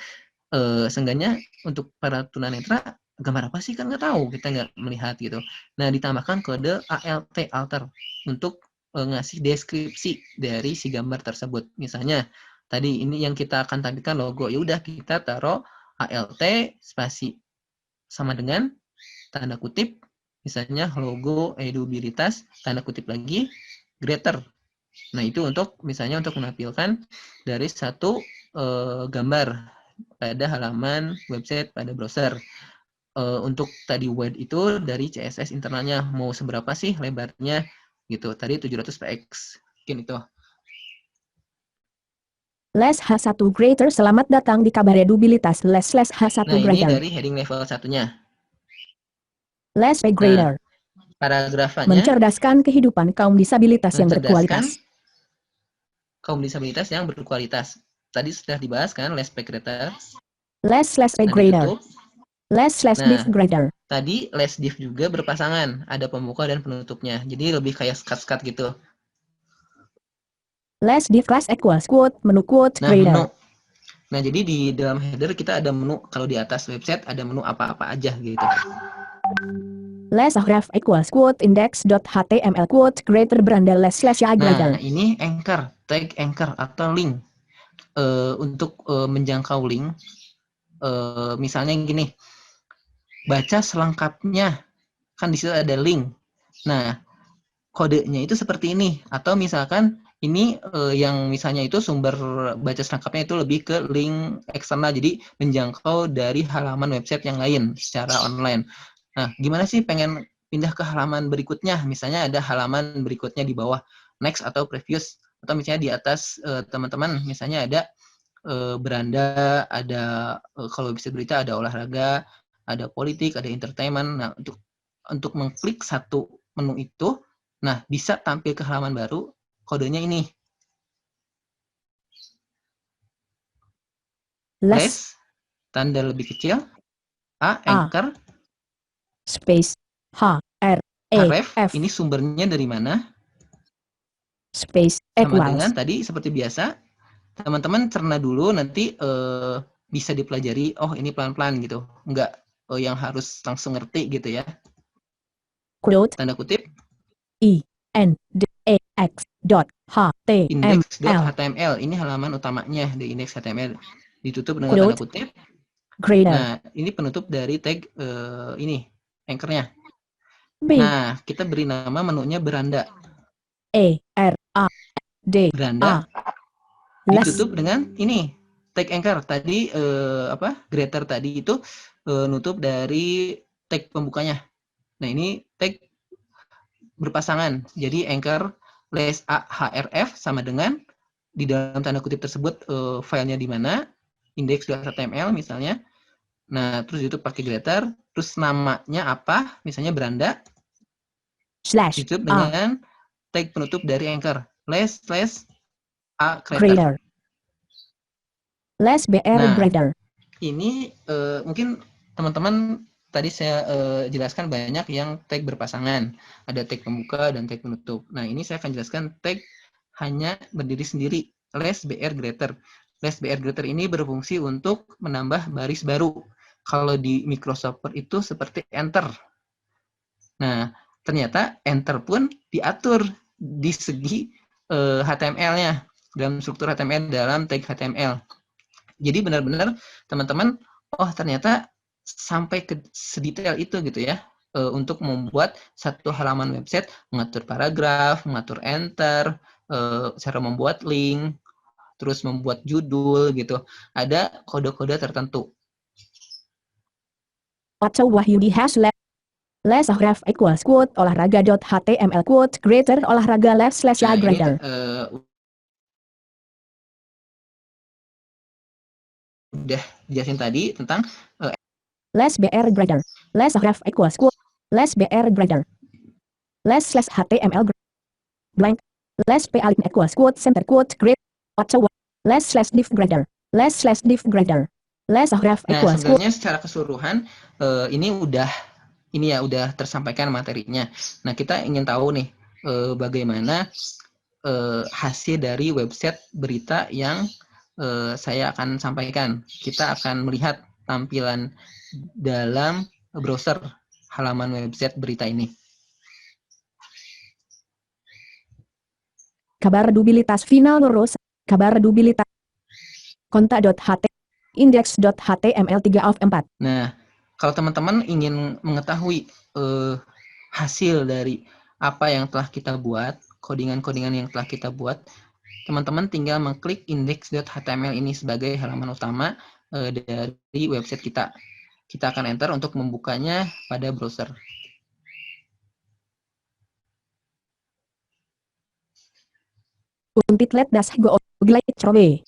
seenggaknya untuk para tunanetra gambar apa sih kan nggak tahu, kita nggak melihat gitu. Nah, ditambahkan kode ALT alter untuk ngasih deskripsi dari si gambar tersebut. Misalnya tadi ini yang kita akan tampilkan logo, ya udah kita taruh ALT spasi sama dengan tanda kutip, misalnya logo edubilitas, tanda kutip lagi, greater. Nah, itu untuk misalnya untuk menampilkan dari satu gambar pada halaman website pada browser. Untuk tadi width itu dari CSS internalnya mau seberapa sih lebarnya gitu. Tadi 700 px. Mungkin itu. less H1 greater. Selamat datang di kabar edubilitas less H1 Nah, ini greater dari heading level satunya. less P Nah, greater paragrafanya mencerdaskan kehidupan kaum disabilitas yang mencerdaskan berkualitas kaum disabilitas yang berkualitas. Tadi sudah dibahas kan, less P greater. less P Nah, greater ditutup. less div Nah, greater tadi less div juga berpasangan, ada pembuka dan penutupnya. Jadi lebih kayak skat-skat gitu. less div class equals quote menu quote Nah, menu. greater Nah, jadi di dalam header kita ada menu. Kalau di atas website ada menu apa-apa aja gitu. less href equals quote index.html quote greater beranda less y Nah, greater ini anchor, tag anchor atau link. Untuk menjangkau link, misalnya gini, baca selengkapnya, kan di situ ada link. Nah, kodenya itu seperti ini, atau misalkan ini yang misalnya itu sumber baca selengkapnya itu lebih ke link eksternal, jadi menjangkau dari halaman website yang lain secara online. Nah, gimana sih pengen pindah ke halaman berikutnya? Misalnya ada halaman berikutnya di bawah next atau previous, atau misalnya di atas teman-teman misalnya ada beranda, ada kalau bisa berita ada olahraga, ada politik, ada entertainment. Nah, untuk mengklik satu menu itu, nah bisa tampil ke halaman baru, kodenya ini. Less, tanda lebih kecil, anchor, space H R E href, F ini sumbernya dari mana? space Sama equals dengan tadi seperti biasa, teman-teman cerna dulu, nanti bisa dipelajari, oh ini pelan-pelan gitu, enggak yang harus langsung ngerti gitu ya. quote Tanda kutip, I N D E X dot H T M L index.html, ini halaman utamanya di index.html, ditutup dengan tanda quote kutip. greater Nah, ini penutup dari tag ini, anchor-nya. B Nah, kita beri nama menunya beranda. E R A D Beranda A less ditutup dengan ini, tag anchor. Tadi greater tadi itu nutup dari tag pembukanya. Nah, ini tag berpasangan. Jadi anchor less href sama dengan di dalam tanda kutip tersebut filenya di mana, index.html misalnya. Nah, terus itu pakai greater, terus namanya apa? Misalnya beranda, slash ditutup a dengan tag penutup dari anchor, less a greater. greater less br Nah, greater ini mungkin teman-teman tadi saya jelaskan banyak yang tag berpasangan, ada tag pembuka dan tag penutup. Nah, ini saya akan jelaskan tag hanya berdiri sendiri, less br greater. Less br greater ini berfungsi untuk menambah baris baru. Kalau di Microsoft Word itu seperti enter. Nah, ternyata enter pun diatur di segi HTML-nya, dalam struktur HTML, dalam tag HTML. Jadi benar-benar teman-teman, oh ternyata sampai ke sedetail itu gitu ya, untuk membuat satu halaman website, mengatur paragraf, mengatur enter, cara membuat link, terus membuat judul gitu. Ada kode-kode tertentu. Otto Wahyudi less href equals quote olahraga.html quote greater olahraga left slash Nah, a ini greater udah jelasin tadi tentang less br greater less href equals quote less br greater less slash html blank less p equals quote center quote great Otto less slash div greater less slash div greater less href nah, equals quote sebenarnya secara keseluruhan ini udah tersampaikan materinya. Nah, kita ingin tahu nih bagaimana hasil dari website berita yang saya akan sampaikan. Kita akan melihat tampilan dalam browser halaman website berita ini. kabar dubilitas final lurus kabar dubilitas kontak.ht index.html 3 of 4 Nah, kalau teman-teman ingin mengetahui hasil dari apa yang telah kita buat, codingan-codingan yang telah kita buat, teman-teman tinggal mengklik index.html ini sebagai halaman utama dari website kita. Kita akan enter untuk membukanya pada browser. Untitlet das go oglai trobe.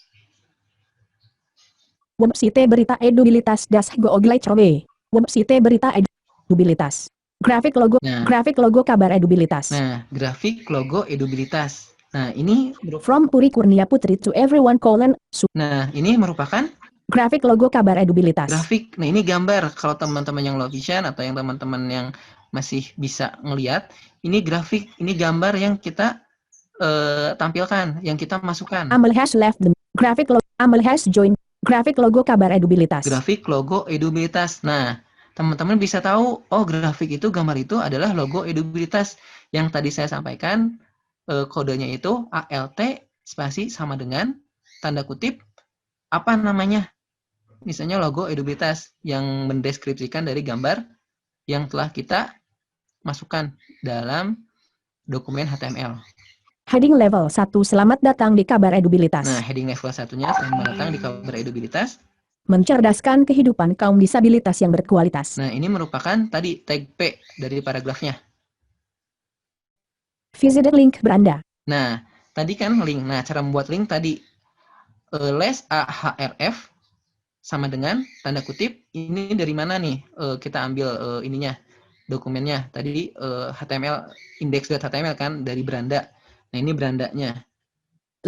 Website berita edubilitas das go oglai trobe. Website berita edubilitas. Grafik logo kabar edubilitas. Nah, grafik logo edubilitas. Nah, ini From Puri Kurnia Putri to everyone Nah, ini merupakan grafik logo kabar edubilitas. grafik. Nah, ini gambar. Kalau teman-teman yang low vision atau yang teman-teman yang masih bisa ngelihat, ini grafik, ini gambar yang kita tampilkan, yang kita masukkan. Amel has left the grafik logo. Amel has joined grafik logo kabar edubilitas. Grafik logo edubilitas. Nah, teman-teman bisa tahu, oh grafik itu, gambar itu adalah logo edubilitas. Yang tadi saya sampaikan, kodenya itu ALT spasi sama dengan tanda kutip apa namanya. Misalnya logo edubilitas yang mendeskripsikan dari gambar yang telah kita masukkan dalam dokumen HTML. Heading level 1 selamat datang di kabar edubilitas. Nah, heading level 1-nya selamat datang di kabar edubilitas. Mencerdaskan kehidupan kaum disabilitas yang berkualitas. Nah, ini merupakan tadi tag P dari paragrafnya. Visit link beranda. Nah, tadi kan link. Nah, cara membuat link tadi less href sama dengan tanda kutip ini dari mana nih? Kita ambil ininya, dokumennya. Tadi HTML index.html kan dari beranda. Nah, ini berandanya.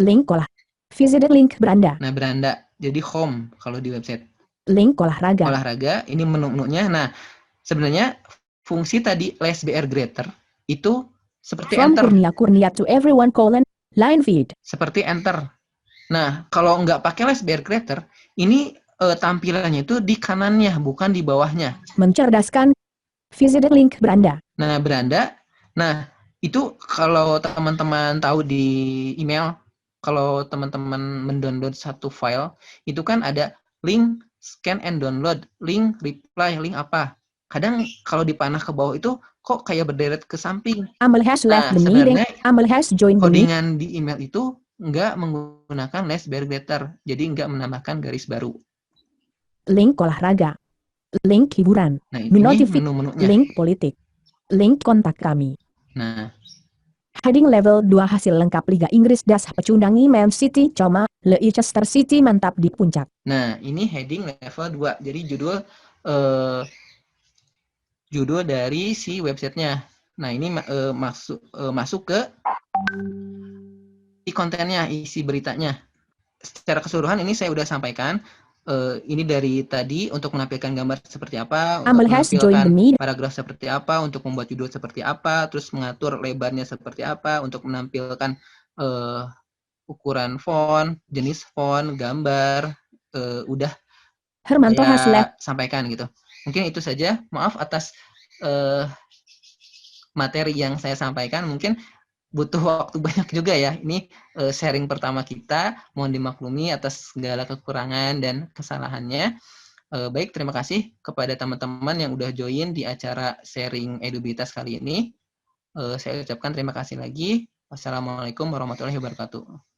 Link olah. Visit link beranda. Nah, beranda. Jadi home kalau di website. Link olahraga. Olahraga, ini menu-menunya. Nah, sebenarnya fungsi tadi less br greater itu seperti From enter. Kurnia to everyone line feed. Seperti enter. Nah, kalau nggak pakai less br greater, ini tampilannya itu di kanannya, bukan di bawahnya. Mencerdaskan. Visit link beranda. Nah, beranda. Nah, itu kalau teman-teman tahu di email, kalau teman-teman mendownload satu file, itu kan ada link scan and download, link reply, link apa. Kadang kalau dipanah ke bawah itu kok kayak berderet ke samping. Amel has left the sebenarnya meeting. Amel has joined the meeting. codingan di email itu nggak menggunakan less br greater, jadi nggak menambahkan garis baru. Link olahraga. Link hiburan. Nah, ini Menu-menunya. Link politik. Link kontak kami. Nah, Heading level 2 hasil lengkap Liga Inggris das pecundangi Man City coma Leicester City mantap di puncak. Nah, ini heading level 2. Jadi judul dari si websitenya. Nah, ini masuk ke kontennya, isi beritanya. Secara keseluruhan ini saya udah sampaikan. Ini dari tadi untuk menampilkan gambar seperti apa, untuk Amel has joined the menampilkan meeting. paragraf seperti apa, untuk membuat judul seperti apa, terus mengatur lebarnya seperti apa, untuk menampilkan ukuran font, jenis font, gambar, udah Hermanto has left. saya sampaikan gitu. Mungkin itu saja. Maaf atas materi yang saya sampaikan. Mungkin butuh waktu banyak juga ya. Ini sharing pertama kita. Mohon dimaklumi atas segala kekurangan dan kesalahannya. Baik, terima kasih kepada teman-teman yang udah join di acara sharing Edubilitas kali ini. Saya ucapkan terima kasih lagi. Wassalamualaikum warahmatullahi wabarakatuh.